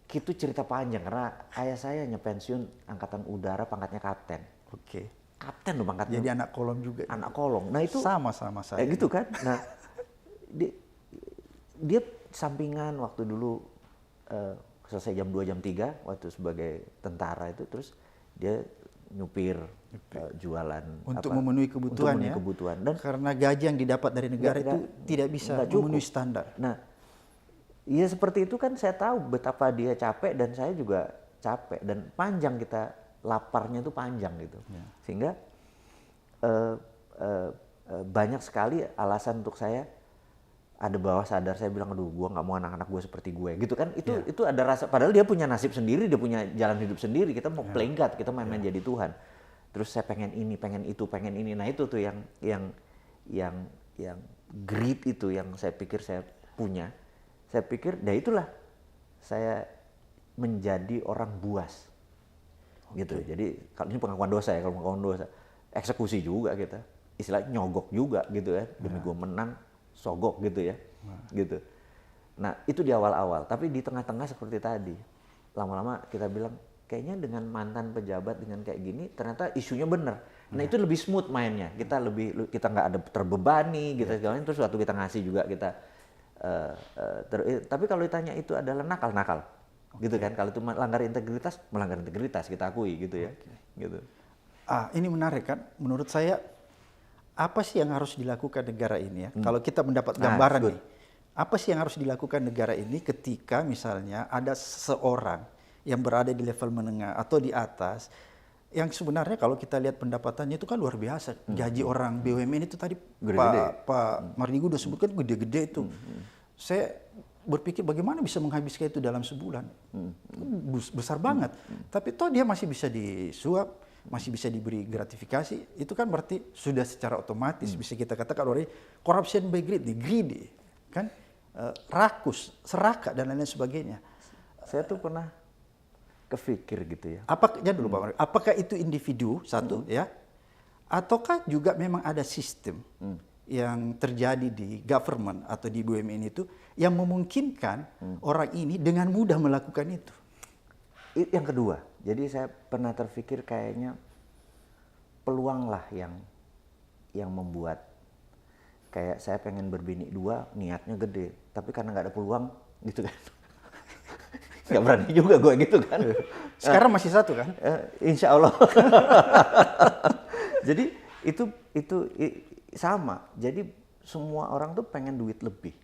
Itu cerita panjang karena ayah saya pensiun angkatan udara, pangkatnya kapten. Kapten loh pangkatnya. Jadi anak kolong juga. Anak kolong. Nah itu sama-sama saya. Gitu kan. Nah dia sampingan waktu dulu selesai jam 2 jam 3 waktu sebagai tentara itu, terus dia nyupir jualan untuk memenuhi kebutuhan, kebutuhan. Dan karena gaji yang didapat dari negara itu tidak bisa memenuhi standar. Nah, ya seperti itu kan saya tahu betapa dia capek dan saya juga capek dan panjang, kita laparnya itu panjang gitu. Sehingga banyak sekali alasan untuk saya ada bawah sadar saya bilang, aduh gue nggak mau anak-anak gue seperti gue gitu kan. Itu ada rasa, padahal dia punya nasib sendiri, dia punya jalan hidup sendiri, kita mau playing God, kita main-main jadi Tuhan. Terus saya pengen ini, pengen itu, pengen ini. Nah itu tuh yang greed itu yang saya pikir saya punya. Saya pikir, dah itulah saya menjadi orang buas. Gitu. Jadi kalau ini pengakuan dosa ya, kalau pengakuan dosa, eksekusi juga kita. Istilahnya nyogok juga gitu ya. Demi gue menang, sogok gitu ya. Gitu. Nah, itu di awal-awal, tapi di tengah-tengah seperti tadi. Lama-lama kita bilang kayaknya dengan mantan pejabat dengan kayak gini ternyata isunya benar. Nah, itu lebih smooth mainnya. Kita nggak ada terbebani gitu segala macam. Terus waktu kita ngasih juga kita tapi kalau ditanya itu adalah nakal. Gitu kan. Kalau itu melanggar integritas kita akui gitu ya. Gitu. Ini menarik kan, menurut saya apa sih yang harus dilakukan negara ini ya? Kalau kita mendapat gambaran nih, apa sih yang harus dilakukan negara ini ketika misalnya ada seseorang yang berada di level menengah atau di atas, yang sebenarnya kalau kita lihat pendapatannya itu kan luar biasa. Gaji orang BUMN itu tadi Pak Mardigu udah sebutkan gede-gede itu. Saya berpikir bagaimana bisa menghabiskan itu dalam sebulan. Besar banget. Tapi toh dia masih bisa disuap, masih bisa diberi gratifikasi, itu kan berarti sudah secara otomatis bisa kita katakan oleh corruption by greedy, kan, rakus, serakah dan lain-lain sebagainya. Saya tuh pernah kepikir gitu ya. Apakah itu individu satu ya, ataukah juga memang ada sistem yang terjadi di government atau di BUMN itu yang memungkinkan orang ini dengan mudah melakukan itu? Yang kedua, jadi saya pernah terpikir kayaknya peluang lah yang membuat kayak saya pengen berbini 2, niatnya gede, tapi karena nggak ada peluang gitu kan, nggak berani juga gue gitu kan. Sekarang masih 1 kan? Insya Allah. Jadi itu sama. Jadi semua orang tuh pengen duit lebih.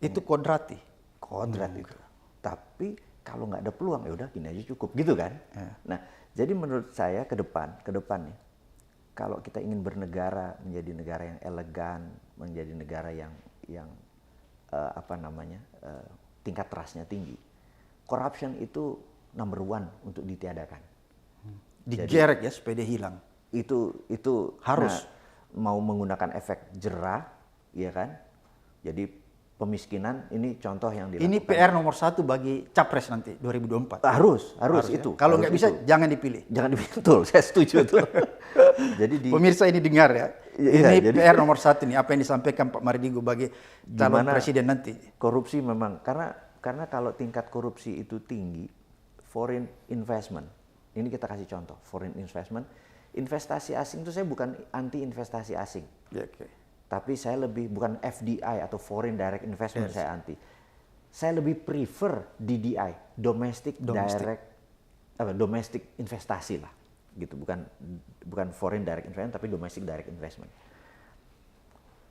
Itu kodrat itu. Tapi kalau nggak ada peluang ya udah gini aja cukup gitu kan. Nah, jadi menurut saya ke depan nih, kalau kita ingin bernegara menjadi negara yang elegan, menjadi negara yang tingkat trustnya tinggi, corruption itu number 1 untuk ditiadakan. Digerek ya supaya dia hilang. Itu harus mau menggunakan efek jerah, ya kan? Jadi pemiskinan ini contoh yang dilakukan. Ini PR nomor 1 bagi capres nanti 2024. Harus itu. Ya? Kalau nggak bisa jangan dipilih. Jangan dipilih, betul. Saya setuju tuh. Jadi pemirsa ini dengar ya. Ini jadi, PR nomor 1 nih, apa yang disampaikan Pak Mardigu bagi calon presiden nanti. Korupsi memang karena kalau tingkat korupsi itu tinggi, foreign investment. Ini kita kasih contoh, foreign investment. Investasi asing itu saya bukan anti investasi asing. Tapi saya lebih bukan FDI atau foreign direct investment, saya anti. Saya lebih prefer DDI, domestic investasi lah, gitu. Bukan foreign direct investment tapi domestic direct investment.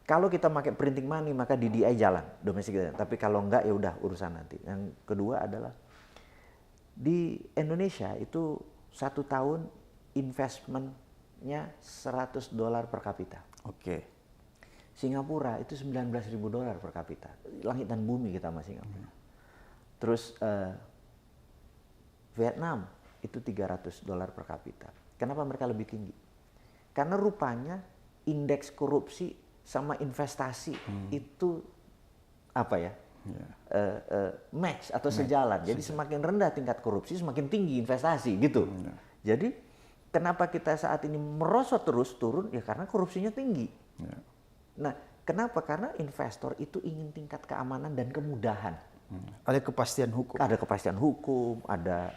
Kalau kita pakai printing money maka DDI jalan, domestic. Tapi kalau enggak ya udah urusan nanti. Yang kedua adalah di Indonesia itu 1 tahun investmentnya $100 per kapita. Singapura itu $19.000 per kapita. Langit dan bumi kita sama Singapura. Terus Vietnam itu $300 per kapita. Kenapa mereka lebih tinggi? Karena rupanya indeks korupsi sama investasi itu match atau sejalan. Jadi semakin rendah tingkat korupsi, semakin tinggi investasi gitu. Jadi kenapa kita saat ini merosot terus turun? Ya karena korupsinya tinggi. Nah, kenapa? Karena investor itu ingin tingkat keamanan dan kemudahan. Ada kepastian hukum. Ada kepastian hukum, ada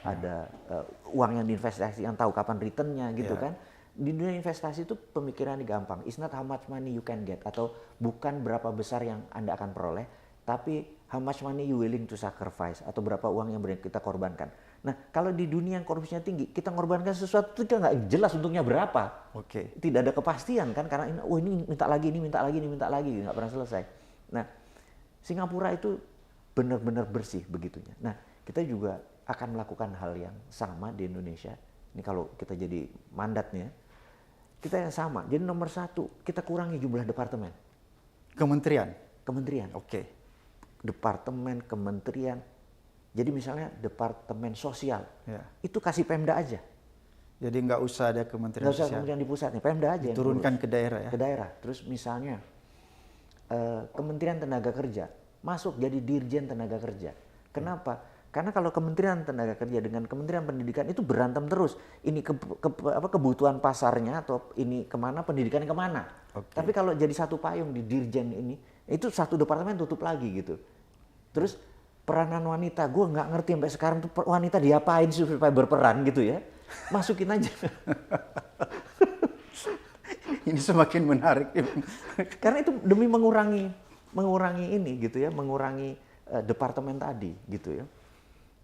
uang yang diinvestasi yang tahu kapan returnnya gitu kan. Di dunia investasi itu pemikirannya gampang. It's not how much money you can get, atau bukan berapa besar yang Anda akan peroleh, tapi how much money you willing to sacrifice, atau berapa uang yang kita korbankan. Nah, kalau di dunia yang korupsinya tinggi, kita ngorbankan sesuatu kita nggak jelas untungnya berapa. Tidak ada kepastian kan, karena ini minta lagi, nggak pernah selesai. Nah, Singapura itu benar-benar bersih begitunya. Nah, kita juga akan melakukan hal yang sama di Indonesia. Ini kalau kita jadi mandatnya, kita yang sama. Jadi nomor 1, kita kurangi jumlah departemen. Kementerian. kementerian. Oke. Departemen, kementerian. Jadi misalnya departemen sosial, Ya. itu kasih Pemda aja. Jadi nggak usah ada kementerian Nggak usah sosial. kementerian di pusatnya, Pemda aja yang Diturunkan ngurus. ke daerah ya. Ke daerah. Terus misalnya Kementerian Tenaga Kerja masuk jadi Dirjen Tenaga Kerja. Kenapa? Karena kalau Kementerian Tenaga Kerja dengan Kementerian Pendidikan itu berantem terus. Ini kebutuhan pasarnya atau ini kemana, pendidikannya kemana. Tapi kalau jadi satu payung di Dirjen ini, itu satu departemen tutup lagi gitu. Terus peranan wanita, gue nggak ngerti sampai sekarang tuh wanita diapain sih supaya berperan gitu ya. Masukin aja. Ini semakin menarik. Karena itu demi mengurangi ini gitu ya, mengurangi departemen tadi gitu ya.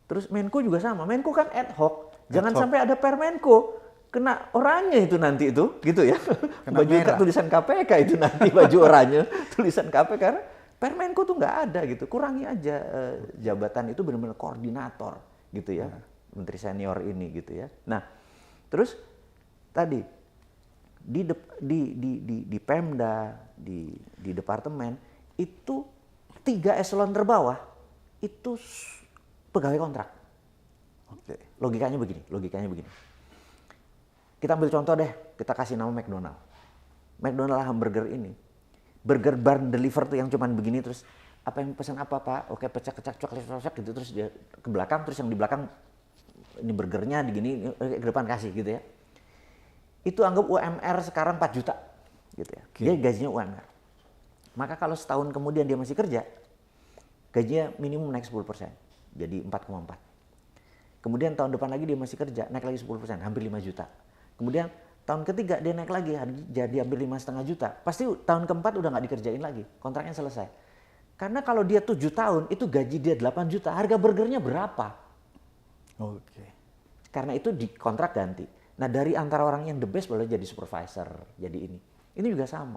Terus Menko juga sama, Menko kan ad hoc, jangan sampai ada Permenko kena oranye itu nanti itu gitu ya. Kena baju merah. tulisan KPK itu nanti baju oranye tulisan KPK karena Permenko tuh nggak ada gitu. Kurangi aja jabatan itu benar-benar koordinator gitu ya, menteri senior ini gitu ya. Nah, terus tadi di Pemda, di departemen itu 3 eselon terbawah itu pegawai kontrak. Oke. Logikanya begini. Kita ambil contoh deh, kita kasih nama McDonald. McDonald hamburger ini, burger barn deliver tuh yang cuman begini terus apa yang pesan apa Pak? Oke, pecah-pecah coklat gitu terus dia ke belakang terus yang di belakang ini burgernya digini ke depan kasih gitu ya. Itu anggap UMR sekarang 4 juta gitu ya. Dia gajinya UMR. Maka kalau setahun kemudian dia masih kerja, gajinya minimum naik 10%, jadi 4,4. Kemudian tahun depan lagi dia masih kerja, naik lagi 10%, hampir 5 juta. Kemudian tahun ketiga dia naik lagi, jadi hampir 5,5 juta. Pasti tahun keempat udah nggak dikerjain lagi, kontraknya selesai. Karena kalau dia 7 tahun, itu gaji dia 8 juta, harga burgernya berapa? Oke. Karena itu di kontrak ganti. Nah dari antara orang yang the best boleh jadi supervisor, jadi ini. Ini juga sama.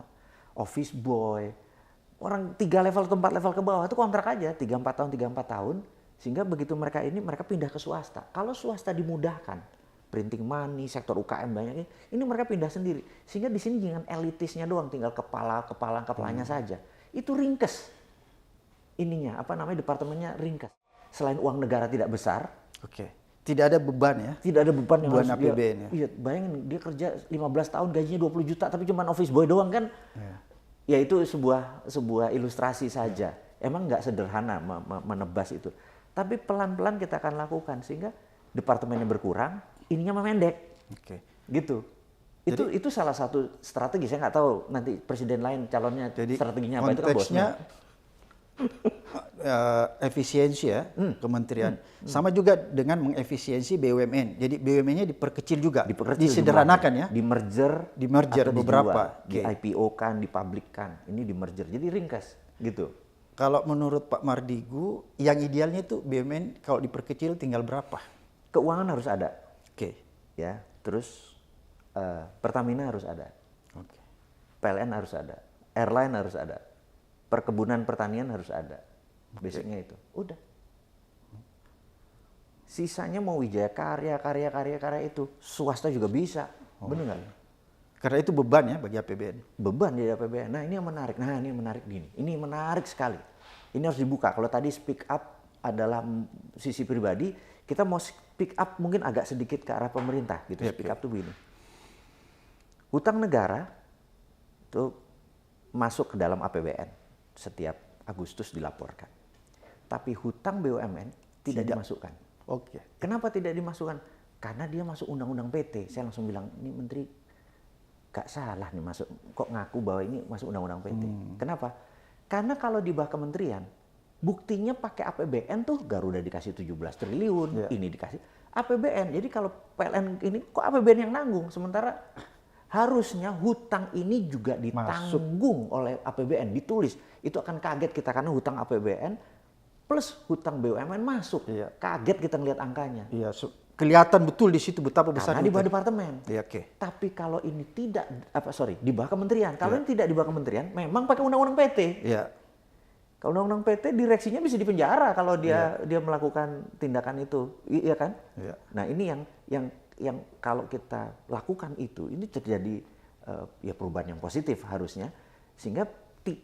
Office boy, orang 3 level atau 4 level ke bawah itu kontrak aja 3-4 tahun. Sehingga begitu mereka pindah ke swasta. Kalau swasta dimudahkan, printing money, sektor UKM banyak ini mereka pindah sendiri. Sehingga di sini jangan elitisnya doang, tinggal kepalanya saja. Itu ringkes. Ininya, departemennya ringkes. Selain uang negara tidak besar. Oke. Tidak ada beban ya? Tidak ada beban yang harus APBN dia, ya? Iya, bayangin dia kerja 15 tahun gajinya 20 juta tapi cuma office boy doang kan. Ya itu sebuah ilustrasi saja. Emang nggak sederhana menebas itu. Tapi pelan-pelan kita akan lakukan sehingga departemennya berkurang, ininya memendek. Oke. Gitu. Itu salah satu strategi. Saya nggak tahu nanti presiden lain calonnya strateginya apa, itu kan bosnya. Efisiensi ya kementerian. Sama juga dengan mengefisiensi BUMN. Jadi BUMN-nya diperkecil juga, disederhanakan ya. Di merger atau beberapa. Di IPO-kan, dipublikkan. Ini di merger. Jadi ringkas gitu. Kalau menurut Pak Mardigu, yang idealnya itu BUMN kalau diperkecil tinggal berapa? Keuangan harus ada. Oke. Ya, terus Pertamina harus ada. Oke. PLN harus ada. Airline harus ada. Perkebunan pertanian harus ada. Basicnya itu. Udah. Sisanya mau Wijaya Karya itu swasta juga bisa. Bener nggak? Karena itu beban ya bagi APBN. Beban di APBN. Nah ini yang menarik gini. Ini menarik sekali. Ini harus dibuka. Kalau tadi speak up adalah sisi pribadi, kita mau speak up mungkin agak sedikit ke arah pemerintah gitu. Speak up tuh begini. Hutang negara itu masuk ke dalam APBN. Setiap Agustus dilaporkan. Tapi hutang BUMN tidak dimasukkan. Oke. Kenapa tidak dimasukkan? Karena dia masuk undang-undang PT. Saya langsung bilang, ini menteri gak salah nih masuk. Kok ngaku bahwa ini masuk undang-undang PT? Kenapa? Karena kalau di bawah kementerian, buktinya pakai APBN tuh Garuda dikasih 17 triliun, ini dikasih APBN. Jadi kalau PLN ini kok APBN yang nanggung? Sementara harusnya hutang ini juga ditanggung oleh APBN, ditulis. Itu akan kaget kita karena hutang APBN plus hutang BUMN masuk. Kaget kita ngelihat angkanya. Iya, kelihatan betul di situ betapa besar. Karena di bawah departemen. Iya, oke. Tapi kalau ini tidak, di bawah kementerian. Kalau ini tidak di bawah kementerian, memang pakai undang-undang PT. Iya. Kalau undang-undang PT direksinya bisa dipenjara kalau dia melakukan tindakan itu, iya kan? Iya. Nah ini yang kalau kita lakukan itu, ini terjadi ya perubahan yang positif harusnya, sehingga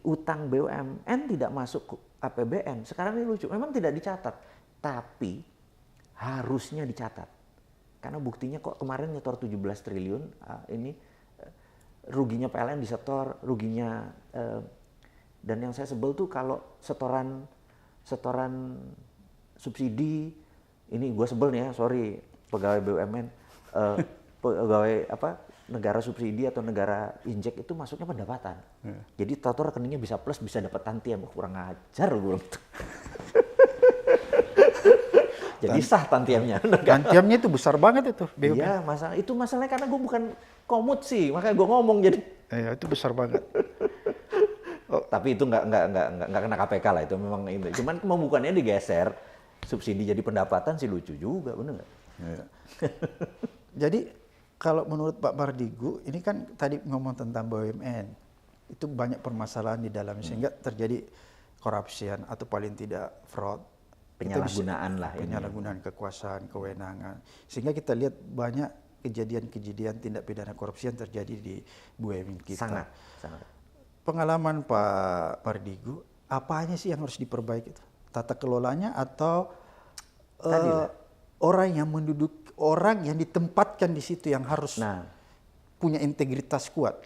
utang BUMN tidak masuk ke APBN. Sekarang ini lucu, memang tidak dicatat, tapi harusnya dicatat. Karena buktinya kok kemarin nyetor 17 triliun, ini ruginya PLN disetor, ruginya dan yang saya sebel tuh kalau setoran subsidi, ini gue sebel nih ya, sorry pegawai BUMN, pegawai negara subsidi atau negara injek itu masuknya pendapatan. Jadi tahu rekeningnya bisa plus, bisa dapat tantiam. Kurang ajar gue. Jadi sah tantiamnya. Tantiamnya itu besar banget itu. Iya, masalahnya karena gue bukan komut sih, makanya gue ngomong jadi. Iya, itu besar banget. Tapi itu nggak kena KPK lah, itu memang itu. Cuman pembukuannya digeser, subsidi jadi pendapatan sih lucu juga, bener nggak? Iya. Jadi kalau menurut Pak Mardigu, ini kan tadi ngomong tentang BUMN, itu banyak permasalahan di dalamnya sehingga terjadi corruption atau paling tidak fraud. Penyalahgunaan lah. Penyalahgunaan kekuasaan, kewenangan. Sehingga kita lihat banyak kejadian-kejadian tindak pidana korupsi yang terjadi di BUMN kita. Sangat. Pengalaman Pak Mardigu, apanya sih yang harus diperbaiki? Tata kelolanya atau orang yang ditempatkan di situ yang harus punya integritas kuat?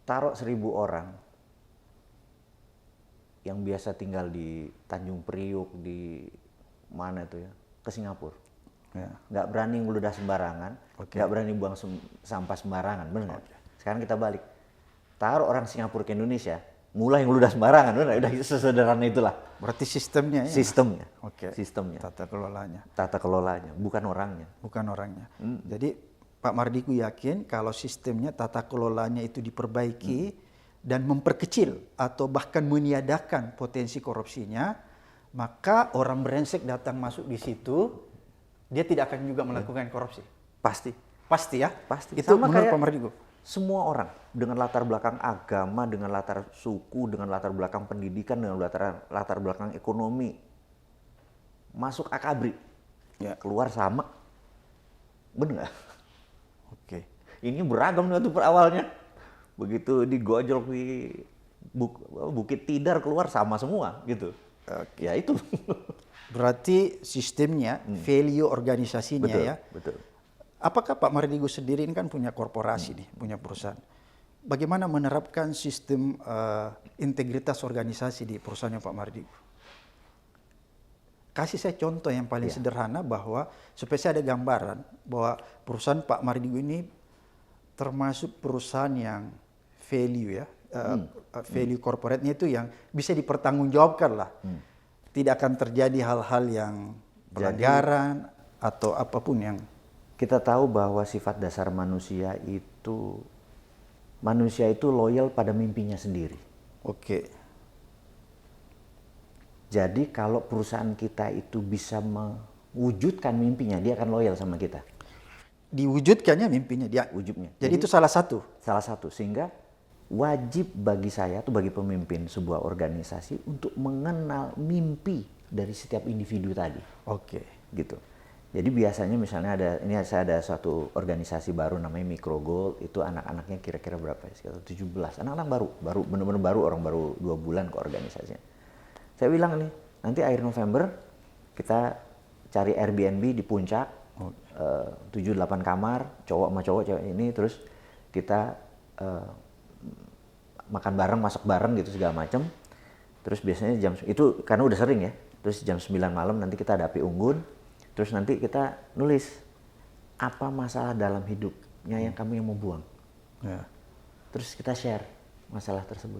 Taruh 1.000 orang yang biasa tinggal di Tanjung Priuk, di mana itu ya, ke Singapura. Nggak berani ngeludah sembarangan, nggak berani buang sampah sembarangan, benar nggak? Sekarang kita balik, taruh orang Singapura ke Indonesia, mulai ngeludah sembarangan, benar? Udah sesederhana itulah. Berarti sistemnya ya? Sistemnya. Sistemnya. Tata kelolanya. Tata kelolanya, bukan orangnya. Bukan orangnya. Jadi Pak Mardigu yakin kalau sistemnya, tata kelolanya itu diperbaiki dan memperkecil atau bahkan meniadakan potensi korupsinya, maka orang brengsek datang masuk di situ, dia tidak akan juga melakukan korupsi. Pasti. Pasti ya? Pasti. Itu sama menurut kayak Pak Mardigu? semua orang dengan latar belakang agama, dengan latar suku, dengan latar belakang pendidikan, dengan latar belakang ekonomi, masuk akabri, keluar sama, bener nggak? Oke. Ini beragam waktu awalnya, begitu digojol di Bukit Tidar keluar sama semua gitu. Ya itu. Berarti sistemnya, value organisasinya betul, ya. Betul. Apakah Pak Mardigu sendiri ini kan punya korporasi nih, punya perusahaan. Bagaimana menerapkan sistem integritas organisasi di perusahaannya Pak Mardigu? Kasih saya contoh yang paling sederhana bahwa supaya saya ada gambaran bahwa perusahaan Pak Mardigu ini termasuk perusahaan yang value ya, value corporate-nya itu yang bisa dipertanggungjawabkan lah. Tidak akan terjadi hal-hal yang pelanggaran atau apapun yang kita tahu bahwa sifat dasar manusia itu loyal pada mimpinya sendiri. Oke. Jadi kalau perusahaan kita itu bisa mewujudkan mimpinya, dia akan loyal sama kita. Diwujudkannya mimpinya dia. Wujudnya. Jadi itu salah satu. Salah satu, sehingga wajib bagi saya atau bagi pemimpin sebuah organisasi untuk mengenal mimpi dari setiap individu tadi. Oke. Gitu. Jadi biasanya misalnya saya ada suatu organisasi baru namanya Micro Gold, itu anak-anaknya kira-kira berapa ya? Sekitar 17. Anak-anak baru, benar-benar baru, orang baru 2 bulan ke organisasinya. Saya bilang nih, nanti akhir November kita cari Airbnb di puncak, 7-8 kamar, cowok sama cowok, cewek ini, terus kita makan bareng, masak bareng gitu segala macam. Terus biasanya itu karena udah sering ya, terus jam 9 malam nanti kita ada api unggun. Terus nanti kita nulis apa masalah dalam hidupnya yang kamu yang mau buang. Terus kita share masalah tersebut.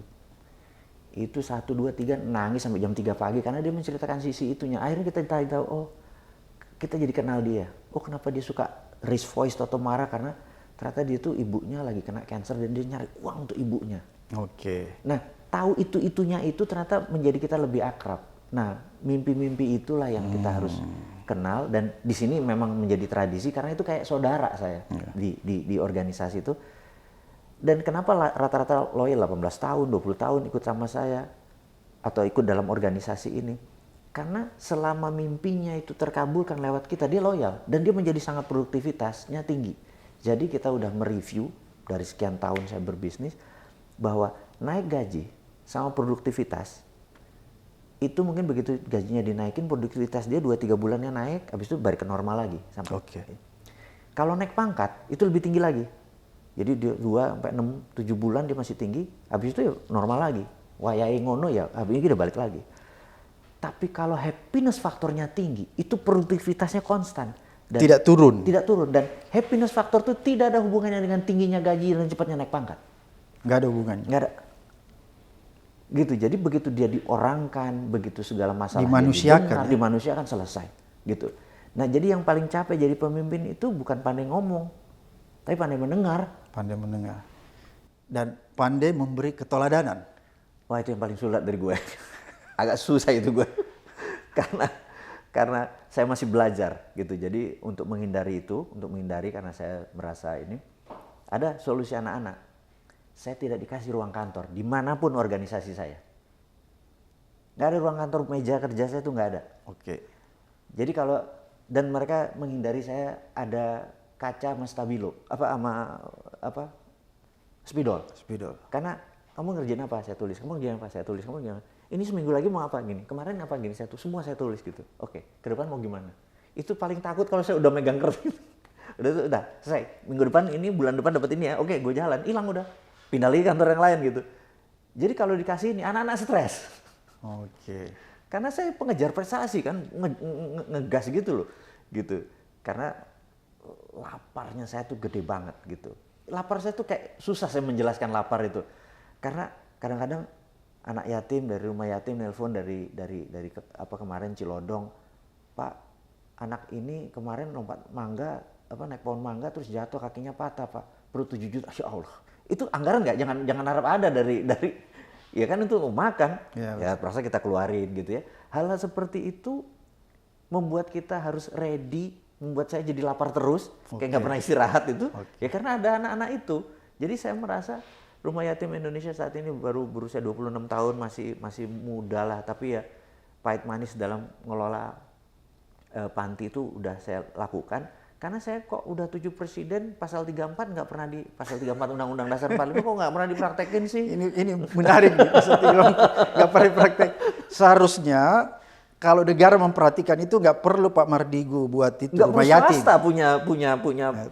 Itu 1, 2, 3 nangis sampai jam 3 pagi karena dia menceritakan sisi itunya. Akhirnya kita tahu, oh kita jadi kenal dia. Oh kenapa dia suka raise voice atau marah, karena ternyata dia tuh ibunya lagi kena cancer dan dia nyari uang untuk ibunya. Oke. Nah tahu itunya itu ternyata menjadi kita lebih akrab. Nah mimpi-mimpi itulah yang kita harus kenal, dan di sini memang menjadi tradisi karena itu kayak saudara saya di organisasi itu. Dan kenapa rata-rata loyal 18 tahun, 20 tahun ikut sama saya atau ikut dalam organisasi ini? Karena selama mimpinya itu terkabulkan lewat kita, dia loyal dan dia menjadi sangat produktivitasnya tinggi. Jadi kita udah mereview dari sekian tahun saya berbisnis bahwa naik gaji sama produktivitas, itu mungkin begitu gajinya dinaikin, produktivitas dia 2-3 bulannya naik, habis itu balik ke normal lagi. Oke. Kalau naik pangkat, itu lebih tinggi lagi. Jadi dia 2-6-7 bulan dia masih tinggi, habis itu ya normal lagi. Wayai ngono ya, habis ini udah balik lagi. Tapi kalau happiness faktornya tinggi, itu produktivitasnya konstan. Dan Tidak turun. Tidak turun. Dan happiness faktor itu tidak ada hubungannya dengan tingginya gaji dan cepatnya naik pangkat. Nggak ada hubungannya. Nggak ada. Gitu. Jadi begitu dia diorangkan, begitu segala masalah dimanusiakan, dimanusiakan selesai. Gitu. Nah, jadi yang paling capek jadi pemimpin itu bukan pandai ngomong, tapi pandai mendengar. Pandai mendengar. Dan pandai memberi keteladanan. Wah, itu yang paling sulit dari gue. Agak susah itu gue. karena saya masih belajar gitu. Jadi untuk menghindari karena saya merasa ini ada solusi anak-anak. Saya tidak dikasih ruang kantor dimanapun organisasi saya. Nggak ada ruang kantor, meja kerja saya tuh nggak ada. Oke. Jadi dan mereka menghindari saya ada kaca sama stabilo, spidol. Karena kamu ngerjain apa saya tulis, kamu ngerjain apa saya tulis, kamu ngerjain apa. Ini seminggu lagi mau apa gini, kemarin apa gini, semua saya tulis gitu. Oke, ke depan mau gimana? Itu paling takut kalau saya udah megang kertas. udah selesai. Minggu depan ini, bulan depan dapat ini ya. Oke, gue jalan, hilang udah. Pindah lagi kantor yang lain gitu. Jadi kalau dikasih ini, anak-anak stres. Oke. Karena saya pengejar prestasi kan, ngegas gitu loh. Gitu. Karena laparnya saya tuh gede banget gitu. Lapar saya tuh kayak susah saya menjelaskan lapar itu. Karena kadang-kadang anak yatim dari rumah yatim nelpon dari kemarin Cilodong, Pak, anak ini kemarin lompat mangga, naik pohon mangga terus jatuh kakinya patah, Pak. Perlu 7 juta, ya Allah. Itu anggaran nggak? Jangan harap ada dari ya kan itu makan. Ya perasa kita keluarin gitu ya. Hal-hal seperti itu membuat kita harus ready, membuat saya jadi lapar terus, kayak nggak pernah istirahat itu. Ya karena ada anak-anak itu. Jadi saya merasa Rumah Yatim Indonesia saat ini baru berusia 26 tahun, masih muda lah, tapi ya pahit manis dalam mengelola panti itu udah saya lakukan. Karena saya kok udah 7 presiden, pasal 34 nggak pernah pasal 34 Undang-Undang Dasar 45 kok nggak pernah dipraktekin sih? Ini menarik nih, pasal 34 nggak pernah dipraktek. Seharusnya kalau negara memperhatikan itu nggak perlu Pak Mardigu buat itu nggak rumah yatim. Swasta punya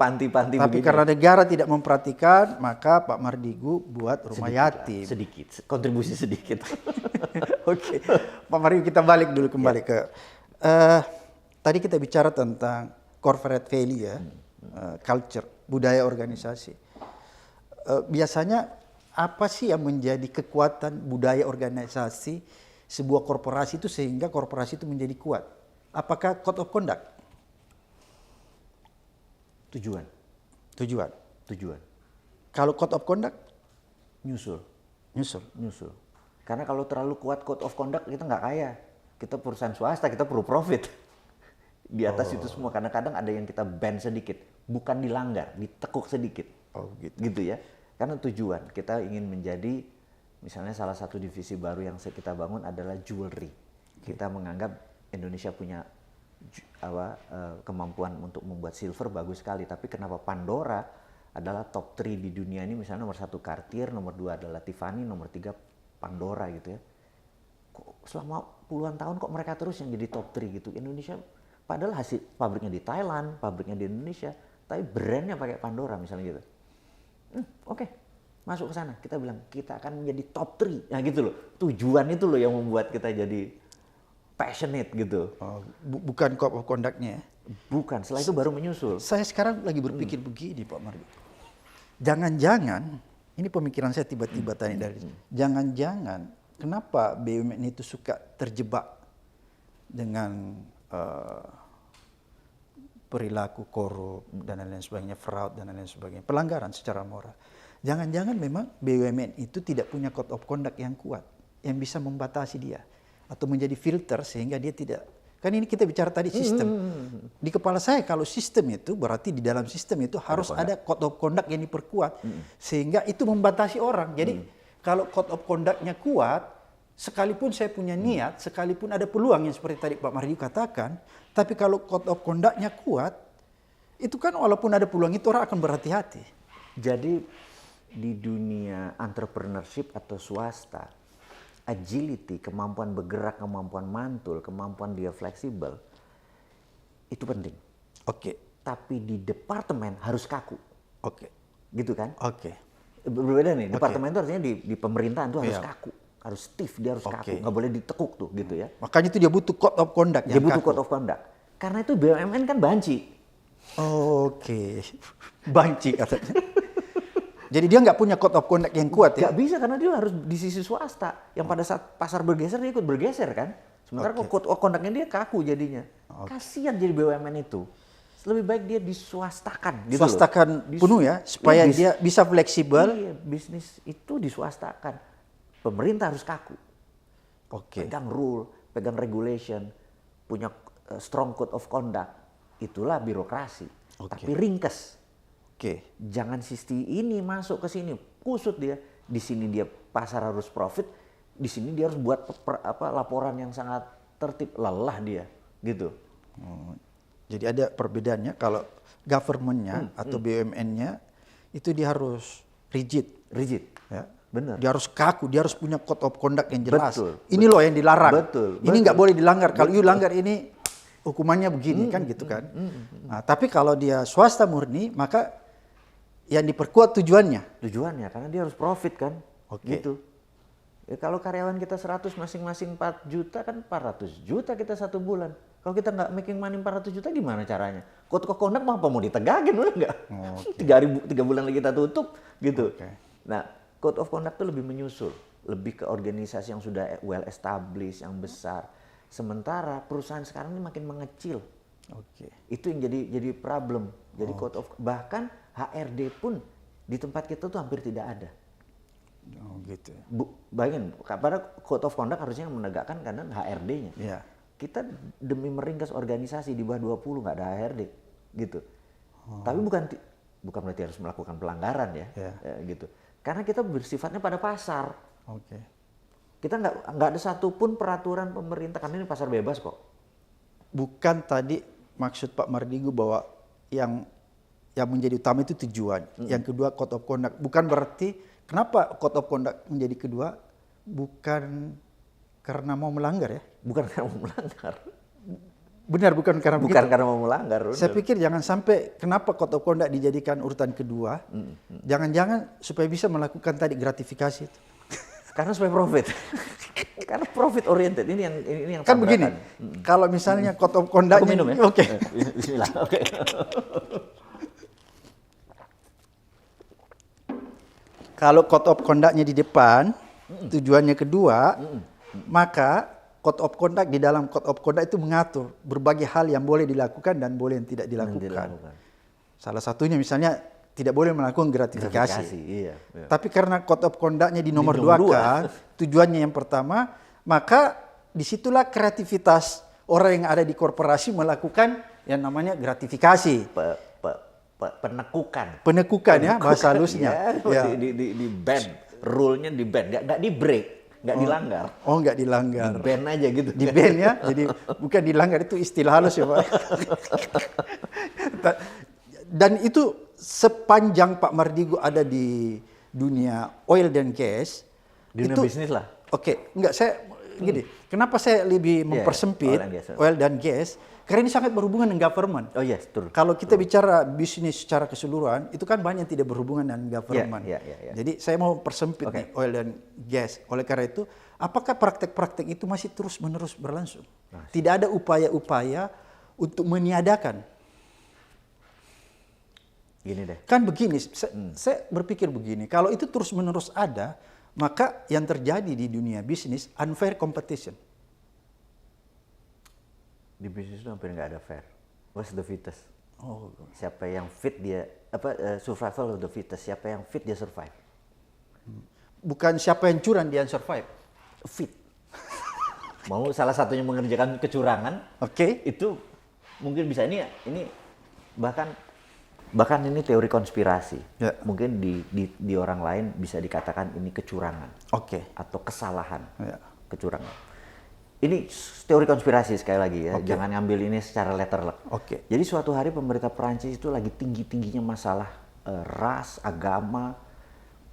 panti-panti Tapi begini. karena negara tidak memperhatikan, maka Pak Mardigu buat rumah yatim. Sedikit, kontribusi sedikit. Oke, Pak Mardigu kita balik dulu kembali ke tadi kita bicara tentang corporate value ya, culture, budaya organisasi. Biasanya apa sih yang menjadi kekuatan budaya organisasi sebuah korporasi itu sehingga korporasi itu menjadi kuat? Apakah code of conduct? Tujuan. Kalau code of conduct? Nyusul. Karena kalau terlalu kuat code of conduct kita nggak kaya. Kita perusahaan swasta, kita perlu profit. Di atas itu semua, karena kadang ada yang kita ban sedikit, bukan dilanggar, ditekuk sedikit. Gitu ya. Karena tujuan kita ingin menjadi, misalnya salah satu divisi baru yang kita bangun adalah jewelry. Kita menganggap Indonesia punya kemampuan untuk membuat silver bagus sekali, tapi kenapa Pandora adalah top 3 di dunia ini, misalnya nomor 1 Cartier, nomor 2 adalah Tiffany, nomor 3 Pandora gitu ya. Kok selama puluhan tahun kok mereka terus yang jadi top 3 gitu. Indonesia padahal hasil pabriknya di Thailand, pabriknya di Indonesia, tapi brandnya pakai Pandora misalnya gitu. Oke, masuk ke sana. Kita bilang kita akan menjadi top 3. Nah gitu loh. Tujuan itu loh yang membuat kita jadi passionate gitu. Bukan code of conduct-nya ya? Bukan, setelah itu baru menyusul. Saya sekarang lagi berpikir begini Pak Mardi. Jangan-jangan, ini pemikiran saya tiba-tiba tadi dari jangan-jangan kenapa BUMN itu suka terjebak dengan perilaku korup dan lain sebagainya, fraud dan lain sebagainya, pelanggaran secara moral. Jangan-jangan memang BUMN itu tidak punya code of conduct yang kuat, yang bisa membatasi dia atau menjadi filter sehingga dia tidak. Kan ini kita bicara tadi sistem. Di kepala saya kalau sistem itu berarti di dalam sistem itu harus ada code of conduct yang diperkuat sehingga itu membatasi orang. Jadi kalau code of conduct-nya kuat, sekalipun saya punya niat, sekalipun ada peluang yang seperti tadi Pak Mardigu katakan, tapi kalau code of conduct-nya kuat, itu kan walaupun ada peluang itu orang akan berhati-hati. Jadi di dunia entrepreneurship atau swasta, agility, kemampuan bergerak, kemampuan mantul, kemampuan dia fleksibel, itu penting. Oke. Tapi di departemen harus kaku. Oke. Gitu kan? Oke. Berbeda nih, departemen itu artinya di pemerintahan itu harus Iya. kaku. Harus stiff, dia harus Oke. kaku. Nggak boleh ditekuk tuh gitu ya. Makanya itu dia butuh code of conduct Dia yang butuh kaku. code of conduct. Karena itu BUMN kan banci. Oke. Banci katanya. Jadi dia nggak punya code of conduct yang kuat ya? Nggak bisa karena dia harus di sisi swasta. Yang pada saat pasar bergeser dia ikut bergeser kan. Sementara Oke. code of conduct-nya dia kaku jadinya. Kasihan jadi BUMN itu. Lebih baik dia diswastakan gitu Swastakan loh. penuh ya, supaya Iya, dia bisa fleksibel. Iya, bisnis itu diswastakan. Pemerintah harus kaku. Oke. Pegang rule, pegang regulation, punya strong code of conduct. Itulah birokrasi. Oke. Tapi ringkes. Oke. Jangan sisi ini masuk ke sini, kusut dia. Di sini dia pasar harus profit, di sini dia harus buat laporan yang sangat tertib, lelah dia, gitu. Jadi ada perbedaannya kalau government-nya atau BUMN-nya itu dia harus rigid. Rigid, Ya. benar. Dia harus kaku, dia harus punya code of conduct yang jelas. Betul, Ini loh yang dilarang. Betul, Ini nggak boleh dilanggar. Kalau you langgar ini hukumannya begini kan gitu kan. Nah, tapi kalau dia swasta murni maka yang diperkuat tujuannya. Tujuannya karena dia harus profit kan, Oke. gitu. Ya, kalau karyawan kita 100 masing-masing 4 juta kan 400 juta kita satu bulan. Kalau kita nggak making money 400 juta gimana caranya? Code of conduct mah apa mau ditegakin bener nggak? 3 bulan lagi kita tutup gitu. Oke. Nah, code of conduct itu lebih menyusul, lebih ke organisasi yang sudah well established, yang besar. Sementara perusahaan sekarang ini makin mengecil. Oke. Itu yang jadi problem. Jadi code of bahkan HRD pun di tempat kita tuh hampir tidak ada. Oh gitu. Bayangin, pada code of conduct harusnya yang menegakkan karena HRD-nya. Iya. Kita demi meringkas organisasi di bawah 20 nggak ada HRD gitu. Tapi bukan berarti harus melakukan pelanggaran ya, Iya. gitu. Karena kita bersifatnya pada pasar. Oke. Kita nggak ada satupun peraturan pemerintah karena ini pasar bebas kok. Bukan tadi maksud Pak Mardigu bahwa yang menjadi utama itu tujuan. Yang kedua code of conduct. Bukan berarti kenapa code of conduct menjadi kedua? Bukan karena mau melanggar ya? Bukan karena mau melanggar. Benar, bukan karena Bukan begitu. karena mau melanggar. Saya benar. pikir jangan sampai kenapa code of conduct dijadikan urutan kedua. Jangan-jangan supaya bisa melakukan tadi gratifikasi itu. Karena supaya profit. Karena profit oriented ini yang Kan begini, tabrakan. kalau misalnya code of conduct Aku minum ya. Oke. Bismillah. Oke. Kalau code of conduct-nya di depan, tujuannya kedua, maka code of conduct di dalam code of conduct itu mengatur berbagai hal yang boleh dilakukan dan boleh yang tidak dilakukan. Salah satunya misalnya tidak boleh melakukan gratifikasi. Iya. Tapi karena code of conduct-nya di nomor nomor 2 dua. kan, tujuannya yang pertama, maka disitulah kreativitas orang yang ada di korporasi melakukan yang namanya gratifikasi. Penekukan. Penekukan ya, bahasa halusnya. Ya, Ya. di ban, rule-nya di ban, nggak di break, nggak dilanggar. Oh, nggak dilanggar. Di ban aja gitu. Di ban ya, jadi bukan dilanggar, itu istilah halus ya Pak. Dan itu sepanjang Pak Mardigu ada di dunia oil dan gas, Dunia itu, bisnis lah. Oke, enggak, saya gini, kenapa saya lebih mempersempit oil dan gas? Karena ini sangat berhubungan dengan government. Oh yes, betul. Kalau kita bicara bisnis secara keseluruhan, itu kan banyak yang tidak berhubungan dengan government. Ya. Jadi saya mau persempit nih oil dan gas. Oleh karena itu, apakah praktek-praktek itu masih terus-menerus berlangsung? Tidak ada upaya-upaya untuk meniadakan. Gini deh. Kan begini, saya berpikir begini, kalau itu terus-menerus ada, maka yang terjadi di dunia bisnis unfair competition. Di bisnis itu hampir nggak ada fair. What's the fittest? Oh, Siapa yang fit dia survival of the fittest. Siapa yang fit dia survive. bukan siapa yang curang dia yang survive. Fit. Mau salah satunya mengerjakan kecurangan, Oke. itu mungkin bisa ini bahkan ini teori konspirasi. Ya. Mungkin di orang lain bisa dikatakan ini kecurangan Oke. atau kesalahan. Ya. Kecurangan. Ini teori konspirasi sekali lagi ya. Jangan ngambil ini secara letterlek. Oke. Jadi suatu hari pemerintah Perancis itu lagi tinggi-tingginya masalah ras, agama,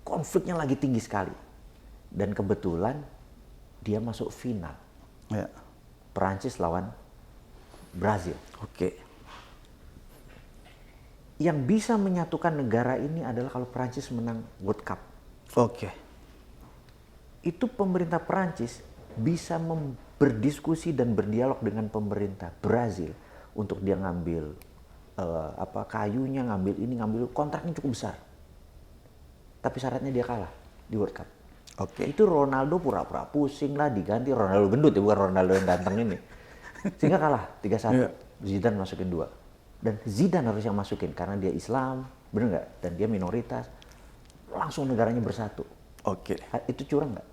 konfliknya lagi tinggi sekali. Dan kebetulan dia masuk final. Ya. Perancis lawan Brazil. Oke. Yang bisa menyatukan negara ini adalah kalau Perancis menang World Cup. Oke. Itu pemerintah Perancis bisa berdiskusi dan berdialog dengan pemerintah Brazil untuk dia ngambil kayunya, ngambil ini, ngambil kontraknya cukup besar. Tapi syaratnya dia kalah di World Cup. Oke. Itu Ronaldo pura-pura pusing lah, diganti Ronaldo gendut ya, bukan Ronaldo yang ganteng ini. Sehingga kalah 3-1. Yeah. Zidane masukin 2. Dan Zidane harus yang masukin karena dia Islam, bener nggak? Dan dia minoritas. Langsung negaranya bersatu. Oke. Itu curang nggak?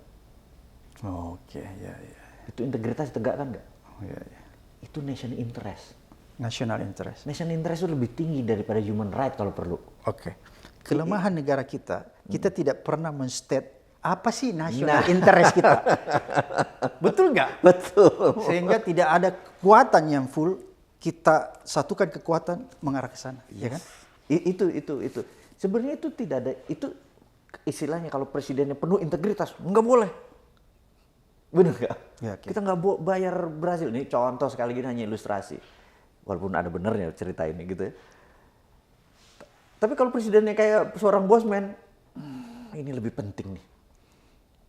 Oke, ya. Itu integritas ditegakkan nggak? Oh, ya. Itu nation interest. National interest. Nation interest itu lebih tinggi daripada human right kalau perlu. Oke. Kelemahan negara kita tidak pernah men-state apa sih national interest kita. Betul nggak? Betul. Sehingga tidak ada kekuatan yang full, kita satukan kekuatan mengarah ke sana, ya kan? Itu. Sebenarnya itu tidak ada, itu istilahnya kalau presidennya penuh integritas, nggak boleh. Benar nggak? Ya, okay. Kita nggak bayar Brazil. Ini contoh sekali gini hanya ilustrasi. Walaupun ada benernya cerita ini gitu ya. Tapi kalau presidennya kayak seorang bosman, ini lebih penting nih.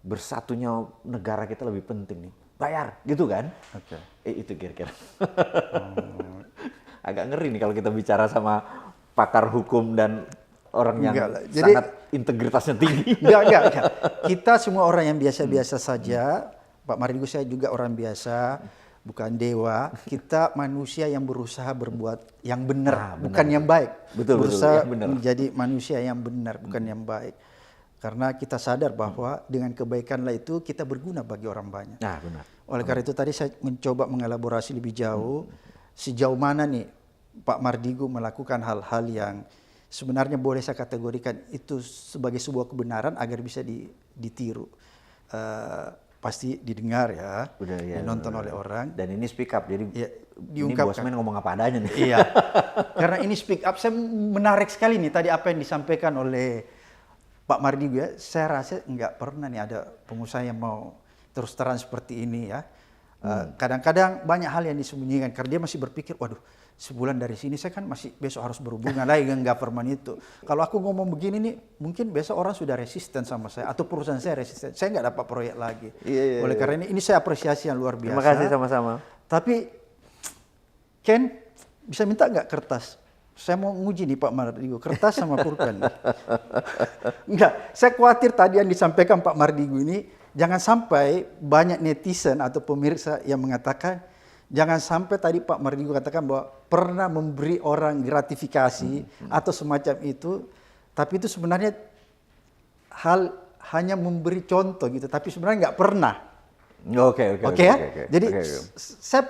Bersatunya negara kita lebih penting nih. Bayar, gitu kan? Oke. Itu kira-kira. Agak ngeri nih kalau kita bicara sama pakar hukum dan orang yang sangat integritasnya tinggi. Enggak. Kita semua orang yang biasa-biasa saja. Pak Mardigu, saya juga orang biasa, bukan dewa. Kita manusia yang berusaha berbuat yang benar, bukan yang baik. Berusaha menjadi manusia yang benar, bukan yang baik. Karena kita sadar bahwa dengan kebaikanlah itu kita berguna bagi orang banyak. Nah, benar. Oleh karena itu tadi saya mencoba mengelaborasi lebih jauh, sejauh mana nih Pak Mardigu melakukan hal-hal yang sebenarnya boleh saya kategorikan itu sebagai sebuah kebenaran agar bisa ditiru. Pasti didengar ya, dinonton oleh orang. Dan ini speak up, jadi ya, ini bosman ngomong apa adanya nih. Iya, karena ini speak up, saya menarik sekali nih tadi apa yang disampaikan oleh Pak Mardigu ya. Saya rasa nggak pernah nih ada pengusaha yang mau terus terang seperti ini ya. Kadang-kadang banyak hal yang disembunyikan karena dia masih berpikir, waduh sebulan dari sini saya kan masih besok harus berhubungan lagi dengan government itu. Kalau aku ngomong begini nih, mungkin besok orang sudah resisten sama saya atau perusahaan saya resisten. Saya nggak dapat proyek lagi. Oleh karena ini saya apresiasi yang luar biasa. Terima kasih sama-sama. Tapi Ken, bisa minta nggak kertas? Saya mau nguji nih Pak Mardigu, kertas sama pulpen. Enggak, saya khawatir tadi yang disampaikan Pak Mardigu ini, jangan sampai banyak netizen atau pemirsa yang mengatakan, jangan sampai tadi Pak Mardigu katakan bahwa pernah memberi orang gratifikasi atau semacam itu, tapi itu sebenarnya hanya memberi contoh gitu, tapi sebenarnya nggak pernah. Oke. Jadi saya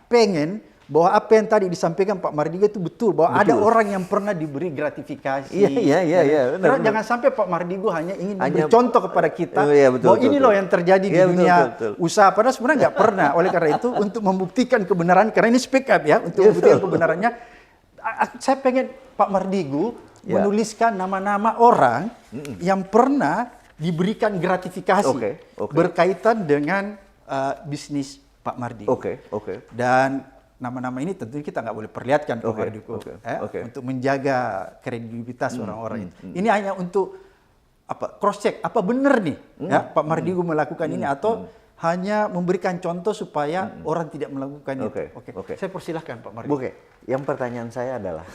pengen bahwa apa yang tadi disampaikan Pak Mardigu itu betul, bahwa ada orang yang pernah diberi gratifikasi. Iya. Karena jangan sampai Pak Mardigu hanya ingin memberi contoh kepada kita bahwa ini loh yang terjadi di dunia usaha. Padahal sebenarnya nggak pernah. Oleh karena itu untuk membuktikan kebenaran, karena ini speak up ya, untuk membuktikan kebenarannya, saya pengen Pak Mardigu menuliskan nama-nama orang yang pernah diberikan gratifikasi berkaitan dengan bisnis Pak Mardigu. Oke. Dan nama-nama ini tentunya kita nggak boleh perlihatkan Pak Mardigu untuk menjaga kredibilitas orang-orang itu. Ini hanya untuk cross check apa benar nih ya Pak Mardigu melakukan ini atau hanya memberikan contoh supaya orang tidak melakukan itu. Oke. Saya persilahkan Pak Mardigu. Oke. Yang pertanyaan saya adalah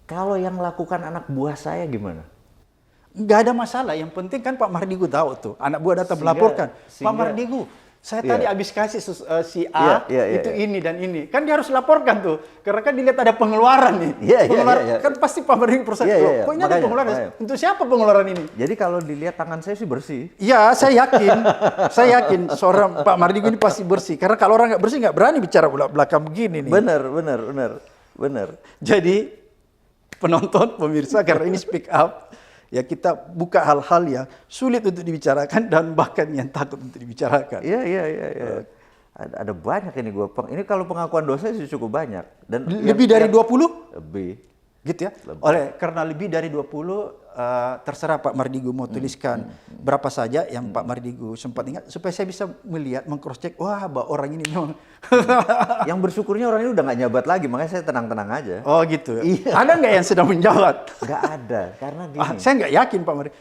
kalau yang melakukan anak buah saya gimana? Nggak ada masalah. Yang penting kan Pak Mardigu tahu tuh anak buah datang melaporkan. Pak Mardigu, saya tadi habis kasih si A ini dan ini. Kan dia harus laporkan tuh. Karena kan dilihat ada pengeluaran nih. Kan pasti Pak Mardigu persen. Kok ini ada pengeluaran? Untuk siapa pengeluaran ini? Jadi kalau dilihat tangan saya sih bersih. Iya, saya yakin seorang Pak Mardigu ini pasti bersih. Karena kalau orang nggak bersih nggak berani bicara belakang begini nih. Benar. Jadi penonton, pemirsa, karena ini speak up. Ya kita buka hal-hal yang sulit untuk dibicarakan dan bahkan yang takut untuk dibicarakan. Iya. Ada banyak ini Ini kalau pengakuan dosa sih cukup banyak. Dan lebih dari 20? Lebih. Gitu ya. Karena lebih dari 20, terserah Pak Mardigu mau tuliskan berapa saja yang Pak Mardigu sempat ingat supaya saya bisa melihat, meng-cross check, wah bahwa orang ini memang Yang bersyukurnya orang ini udah nggak jabat lagi, makanya saya tenang-tenang aja. oh gitu. Iya. Ada nggak yang sedang menjawab? Nggak ada, karena gini. Saya nggak yakin Pak Mardigu.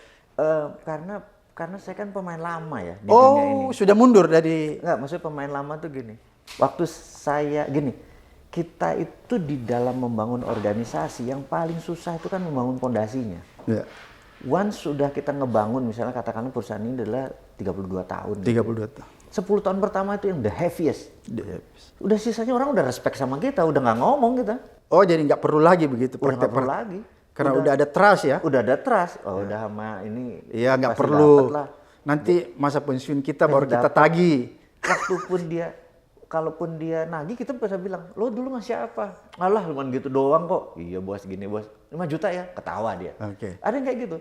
Karena saya kan pemain lama ya di dunia ini. Oh, sudah mundur dari Enggak, maksudnya pemain lama tuh gini. Waktu saya gini, kita itu di dalam membangun organisasi yang paling susah itu kan membangun pondasinya. ya, Once sudah kita ngebangun, misalnya katakanlah perusahaan ini adalah 32 tahun. 32 tahun. 10 tahun pertama itu yang the heaviest. Udah sisanya orang udah respect sama kita, udah nggak ngomong kita. Oh, jadi nggak perlu lagi begitu Udah nggak praktek perlu lagi. karena udah ada trust ya. Udah ada trust. Oh, udah sama ini. Iya, nggak pasti perlu. dapet lah. Nanti masa pensiun kita baru kita dapet. tagih. Kalaupun dia nagih, kita bisa bilang, lo dulu masih apa? Alah, cuman gitu doang kok. Iya bos, gini bos. 5 juta ya? Ketawa dia. Oke. Ada yang kayak gitu.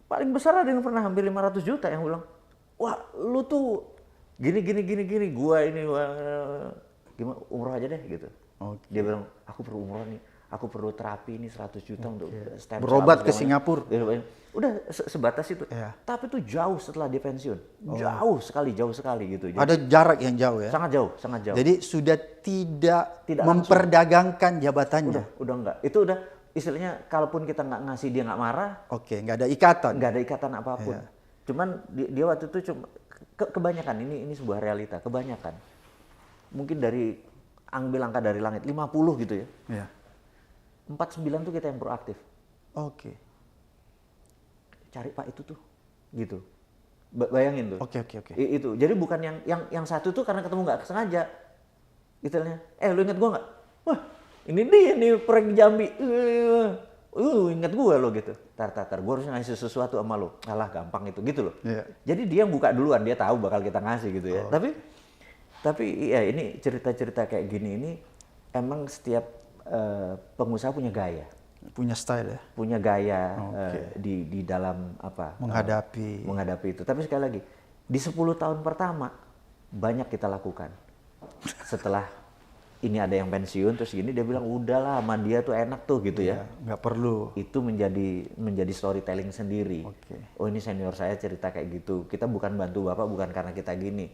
Paling besar ada yang pernah hampir 500 juta yang bilang, wah lu tuh gini. Gua ini, gimana, umroh aja deh gitu. Oke. Dia bilang, aku perlu umroh nih. Aku perlu terapi ini 100 juta untuk stem cell Berobat ke semuanya." Singapura. Udah sebatas itu. Iya. Tapi itu jauh setelah dia pensiun. Jauh sekali gitu. Jadi, Ada jarak yang jauh ya. sangat jauh. Jadi sudah tidak Tidak memperdagangkan jabatannya. Udah enggak. Itu udah istilahnya kalaupun kita nggak ngasih dia nggak marah, Oke, nggak ada ikatan. nggak ada ikatan apapun. Iya. Cuman dia waktu itu cuma kebanyakan ini sebuah realita, kebanyakan. Mungkin dari ambil angka dari langit 50 gitu ya. Iya. 49 tuh kita yang proaktif. Oke. Cari Pak itu tuh. Gitu. Bayangin tuh. Oke. Itu. Jadi bukan yang satu tuh karena ketemu nggak sengaja. Istilahnya, lu ingat gua nggak? Wah, ini dia nih proyek Jambi. Ingat gua lo gitu. Tar, gua harus ngasih sesuatu sama lo. Alah, gampang itu gitu loh. Iya. Jadi dia yang buka duluan, dia tahu bakal kita ngasih gitu ya. Tapi ya ini cerita-cerita kayak gini ini emang setiap pengusaha punya gaya. Punya style ya. Punya gaya di dalam apa? Menghadapi. Itu. Tapi sekali lagi, di 10 tahun pertama banyak kita lakukan. Setelah ini ada yang pensiun terus gini dia bilang udahlah sama dia tuh enak tuh gitu ya. Nggak perlu. Itu menjadi storytelling sendiri. Oke. Oh ini senior saya cerita kayak gitu. Kita bukan bantu Bapak bukan karena kita gini.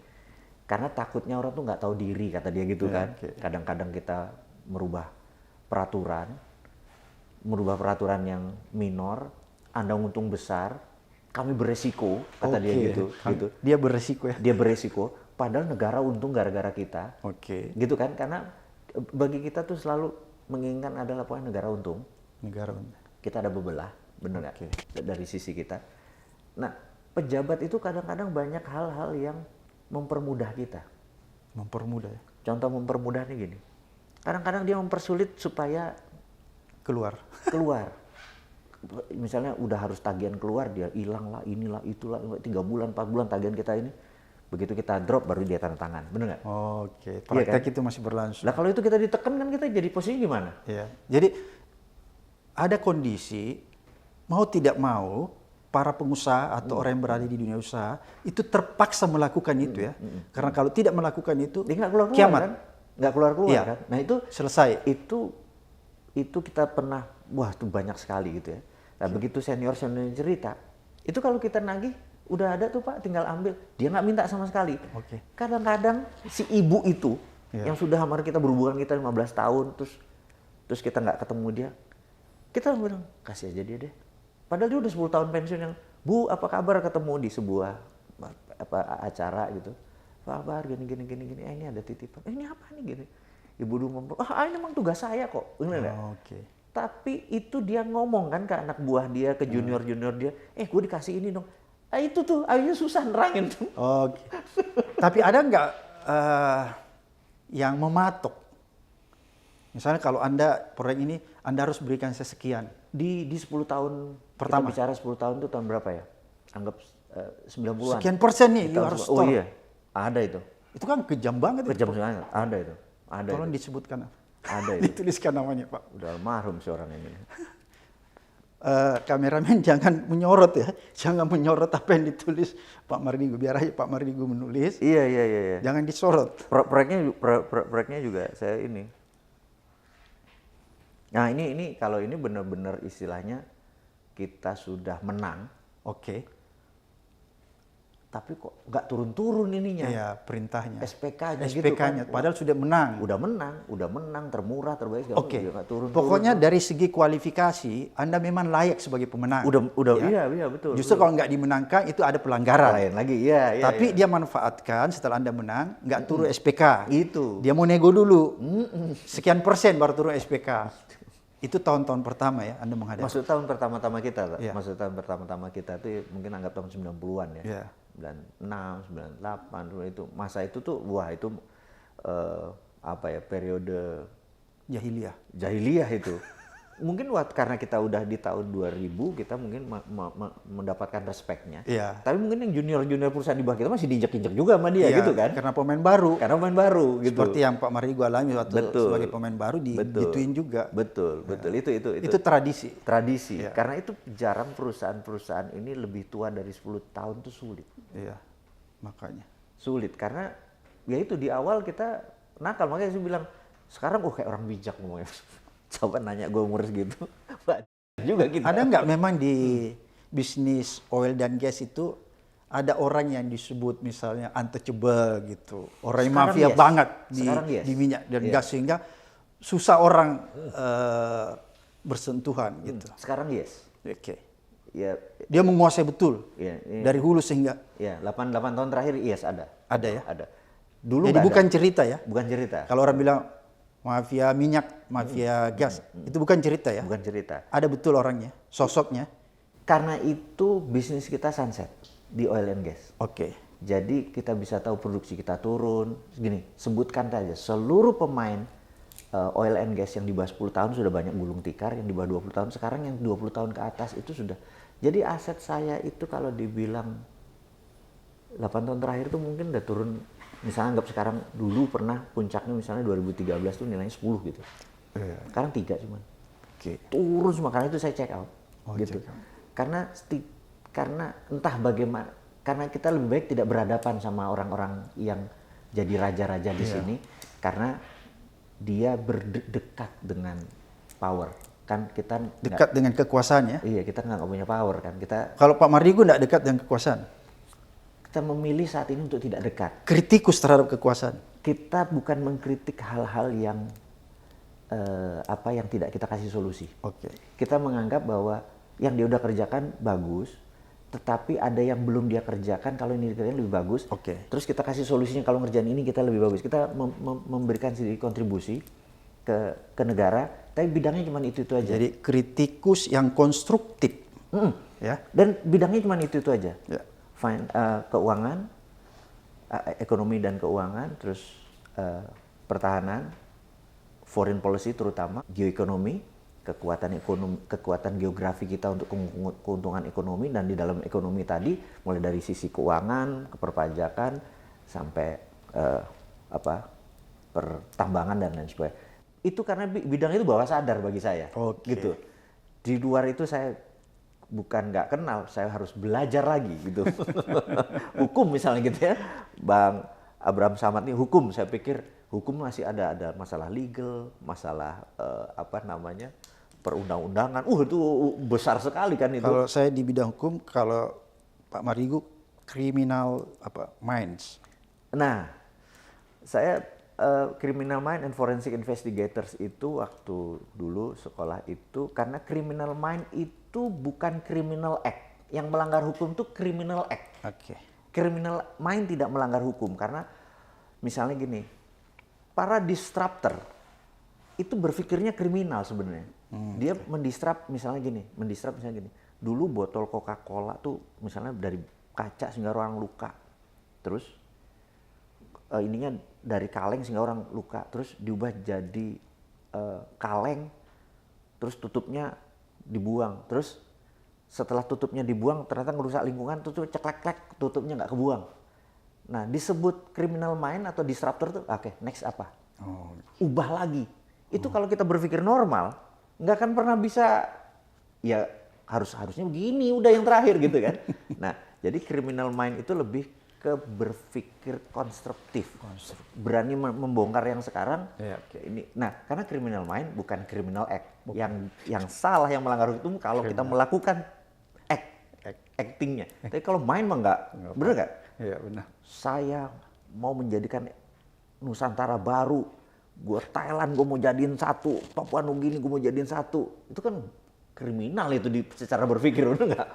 Karena takutnya orang tuh nggak tahu diri kata dia gitu kan. Oke. Kadang-kadang kita merubah peraturan yang minor, Anda untung besar, kami beresiko kata dia gitu. Dia beresiko ya. Dia beresiko. Padahal negara untung gara-gara kita. Oke. Gitu kan, karena bagi kita tuh selalu menginginkan adalah pokoknya negara untung. Kita ada bebelah, bener nggak? Dari sisi kita. Nah, pejabat itu kadang-kadang banyak hal-hal yang mempermudah kita. Mempermudah ya. Contoh mempermudah nih gini. Kadang-kadang dia mempersulit supaya Keluar. Misalnya udah harus tagihan keluar, dia hilang lah, inilah, itulah, 3 bulan, 4 bulan tagihan kita ini. Begitu kita drop baru dia tanda tangan, bener nggak? Oke, praktek itu masih berlangsung. Lah kalau itu kita ditekan kan kita jadi posisi gimana? Iya. Jadi ada kondisi mau tidak mau para pengusaha atau orang yang berada di dunia usaha itu terpaksa melakukan itu ya. Karena kalau tidak melakukan itu Dia nggak keluar-keluar kiamat. kan? Nggak keluar-keluar Iya. kan? Nah itu Selesai. Itu kita pernah, wah itu banyak sekali gitu ya. Nah begitu senior cerita, itu kalau kita nagih, udah ada tuh Pak, tinggal ambil. Dia nggak minta sama sekali. Oke. Kadang-kadang si ibu itu, yang sudah sama kita berhubungan kita 15 tahun, terus kita nggak ketemu dia, kita bilang, kasih aja dia deh. Padahal dia udah 10 tahun pensiun yang, Bu apa kabar ketemu di sebuah acara gitu. Pak kabar gini, ini ada titipan. Ini apa nih gini? Ibu dulu ini emang tugas saya kok. Oke. Tapi itu dia ngomong kan ke anak buah dia, ke junior-junior dia, gue dikasih ini dong. Itu tuh, akhirnya susah nerangin tuh. Oke. Tapi ada nggak yang mematok? Misalnya kalau Anda proyek ini, Anda harus berikan sesekian. Di 10 tahun, Pertama. kita bicara 10 tahun itu tahun berapa ya? Anggap 90-an. Sekian persen nih, you harus store. Oh iya, ada itu. Itu kan kejam banget. Kejam banget, ada itu. Tolong disebutkan. Ada itu. Dituliskan namanya Pak. Udah almarhum si orang ini. Kameramen jangan menyorot ya. Jangan menyorot apa yang ditulis Pak Mardigu. Biar aja Pak Mardigu menulis. Iya. Jangan disorot. Proyeknya juga saya ini. Nah ini kalau ini benar-benar istilahnya kita sudah menang, Oke. tapi kok nggak turun-turun ininya. Iya, perintahnya. SPK-nya gitu SPK-nya, kan. padahal sudah menang. Udah menang, termurah, terbaik. Oke. Nggak turun-turun. Pokoknya dari segi kualifikasi, Anda memang layak sebagai pemenang. Udah Ya. iya betul. Justru kalau nggak dimenangkan itu ada pelanggaran. lain lagi, iya. Tapi dia manfaatkan setelah Anda menang, nggak turun SPK. Itu. Dia mau nego dulu. Sekian persen baru turun SPK. Itu tahun-tahun pertama ya Anda menghadapi. Maksud tahun pertama-tama kita, Iya. maksud tahun pertama-tama kita tuh mungkin anggap tahun 90-an ya. Iya. 96, 98 itu masa itu tuh wah itu periode Jahiliyah. jahiliyah itu. Mungkin karena kita udah di tahun 2000 kita mungkin mendapatkan respeknya. Iya. Tapi mungkin yang junior perusahaan di bawah kita masih diinjek-injek juga sama dia Iya, gitu kan. Karena pemain baru. Karena pemain baru gitu. Seperti yang Pak Marigo alami waktu Betul. sebagai pemain baru digituin juga. Betul. Itu tradisi. Tradisi. Iya. Karena itu jarang perusahaan-perusahaan ini lebih tua dari 10 tahun tuh sulit. Iya. Makanya. Sulit karena ya itu di awal kita nakal, makanya saya bilang sekarang kayak orang bijak ngomongnya. Coba nanya gue umur segitu. juga gitu. Ada nggak memang di bisnis oil dan gas itu ada orang yang disebut misalnya untouchable gitu. Orang yang Sekarang mafia yes. banget Sekarang yes. di minyak dan Yes. gas sehingga susah orang bersentuhan gitu. Sekarang yes. Oke. Ya, Dia menguasai betul ya, dari hulu sehingga ya 8 tahun terakhir yes ada. Ada ya? Ada. Dulu jadi nggak bukan ada. cerita ya. Bukan cerita. Kalau orang bilang mafia minyak, mafia gas, itu bukan cerita ya. Bukan cerita. Ada betul orangnya, sosoknya. Karena itu bisnis kita sunset di oil and gas. Oke. Jadi kita bisa tahu produksi kita turun. Gini, sebutkan saja seluruh pemain oil and gas yang di bawah 10 tahun sudah banyak gulung tikar, yang di bawah 20 tahun sekarang yang 20 tahun ke atas itu sudah. Jadi aset saya itu kalau dibilang 8 tahun terakhir itu mungkin udah turun. Misalnya anggap sekarang dulu pernah puncaknya misalnya 2013 tuh nilainya 10 gitu. Sekarang 3 cuman. Oke. Turun semua karena itu saya check out. Gitu. check out. Karena entah bagaimana, karena kita lebih baik tidak berhadapan sama orang-orang yang jadi raja-raja di sini karena dia berdekat dengan power. Kan kita Dekat dengan kekuasaan ya. Iya, kita nggak punya power kan. Kalau Pak Mardigu tidak dekat dengan kekuasaan. Kita memilih saat ini untuk tidak dekat. Kritikus terhadap kekuasaan. Kita bukan mengkritik hal-hal yang yang tidak kita kasih solusi. Oke. Kita menganggap bahwa yang dia udah kerjakan bagus, tetapi ada yang belum dia kerjakan, kalau ini dikerjakan lebih bagus. Oke. Terus kita kasih solusinya kalau ngerjain ini kita lebih bagus. Kita memberikan sedikit kontribusi ke negara, tapi bidangnya cuma itu aja. Jadi kritikus yang konstruktif. Ya. Dan bidangnya cuma itu aja. Ya. Keuangan, ekonomi dan keuangan, terus pertahanan, foreign policy terutama, geoekonomi, kekuatan geografi kita untuk keuntungan ekonomi, dan di dalam ekonomi tadi mulai dari sisi keuangan, keperpajakan sampai pertambangan dan lain sebagainya. Itu karena bidang itu bawah sadar bagi saya. Oke. Gitu. Di luar itu saya bukan nggak kenal, saya harus belajar lagi gitu. Hukum misalnya gitu ya, Bang Abraham Samad ini hukum, saya pikir hukum masih ada masalah legal, masalah perundang-undangan. Itu besar sekali kan itu. Kalau saya di bidang hukum, kalau Pak Mardigu criminal minds. Nah, saya criminal mind and forensic investigators itu waktu dulu sekolah itu, karena criminal mind itu bukan criminal act. Yang melanggar hukum itu criminal act. Oke. Criminal mind tidak melanggar hukum karena misalnya gini, para disruptor itu berpikirnya kriminal sebenarnya. Dia mendisrupt misalnya gini. Dulu botol Coca-Cola tuh misalnya dari kaca sehingga orang luka. Terus ininya dari kaleng sehingga orang luka, terus diubah jadi kaleng, terus tutupnya dibuang, terus setelah tutupnya dibuang ternyata ngerusak lingkungan, tutup ceklek-klek, tutupnya nggak kebuang. Nah, disebut criminal mind atau disruptor tuh, oke, next apa? Ubah lagi. Itu kalau kita berpikir normal, nggak akan pernah bisa, harusnya begini, udah yang terakhir gitu kan. Nah, jadi criminal mind itu lebih ke berpikir konstruktif. Berani membongkar yang sekarang. Ya, oke. Ini, nah, karena criminal mind bukan criminal act. Yang salah, yang melanggar hukum kalau kita melakukan actingnya. Tapi kalau mind mah enggak. Bener nggak? Iya, benar. Saya mau menjadikan Nusantara baru. Gue Thailand gue mau jadiin satu. Papua Nugini gue mau jadiin satu. Itu kan kriminal itu secara berpikir, udah nggak?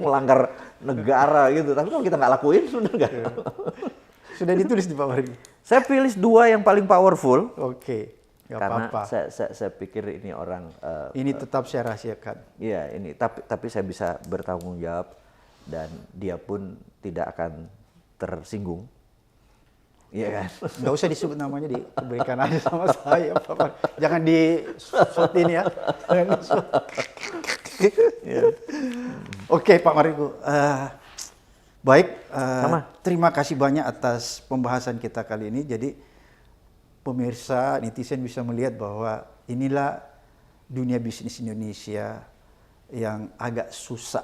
Melanggar negara gitu. Tapi kalau kita nggak lakuin, udah nggak? Sudah ditulis di Pak Mardi. Saya pilih 2 yang paling powerful. Oke, nggak Karena apa-apa. saya pikir ini orang. Ini tetap saya rahasiakan. Iya ini. Tapi saya bisa bertanggung jawab dan dia pun tidak akan tersinggung. Iya kan? Nggak usah disebut namanya, diberikan aja sama saya, Pak. Jangan di-shot ini ya. Jangan di-shot. Oke, Pak Mardigu. Baik, terima kasih banyak atas pembahasan kita kali ini. Jadi pemirsa, netizen bisa melihat bahwa inilah dunia bisnis Indonesia yang agak susah,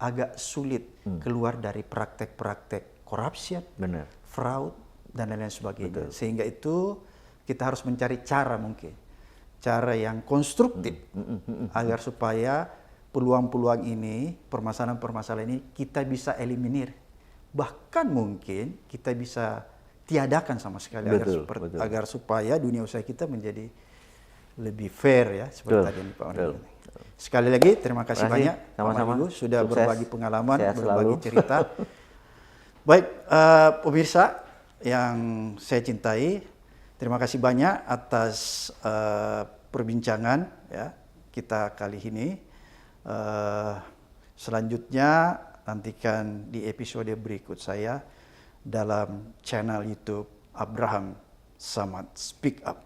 agak sulit keluar dari praktek-praktek corruption, Benar. fraud, dan lain-lain sebagainya. Betul. Sehingga itu kita harus mencari cara mungkin, cara yang konstruktif agar supaya peluang-peluang ini, permasalahan-permasalahan ini kita bisa eliminir. Bahkan mungkin kita bisa tiadakan sama sekali. Betul, agar supaya dunia usaha kita menjadi lebih fair ya, seperti tadi Pak Mardigu. Sekali lagi terima kasih banyak Pak Mardigu sudah Sukses. Berbagi pengalaman, Sehat berbagi selalu. cerita. Baik, pemirsa yang saya cintai, terima kasih banyak atas perbincangan ya kita kali ini. Selanjutnya nantikan di episode berikut saya dalam channel YouTube Abraham Samad Speak Up.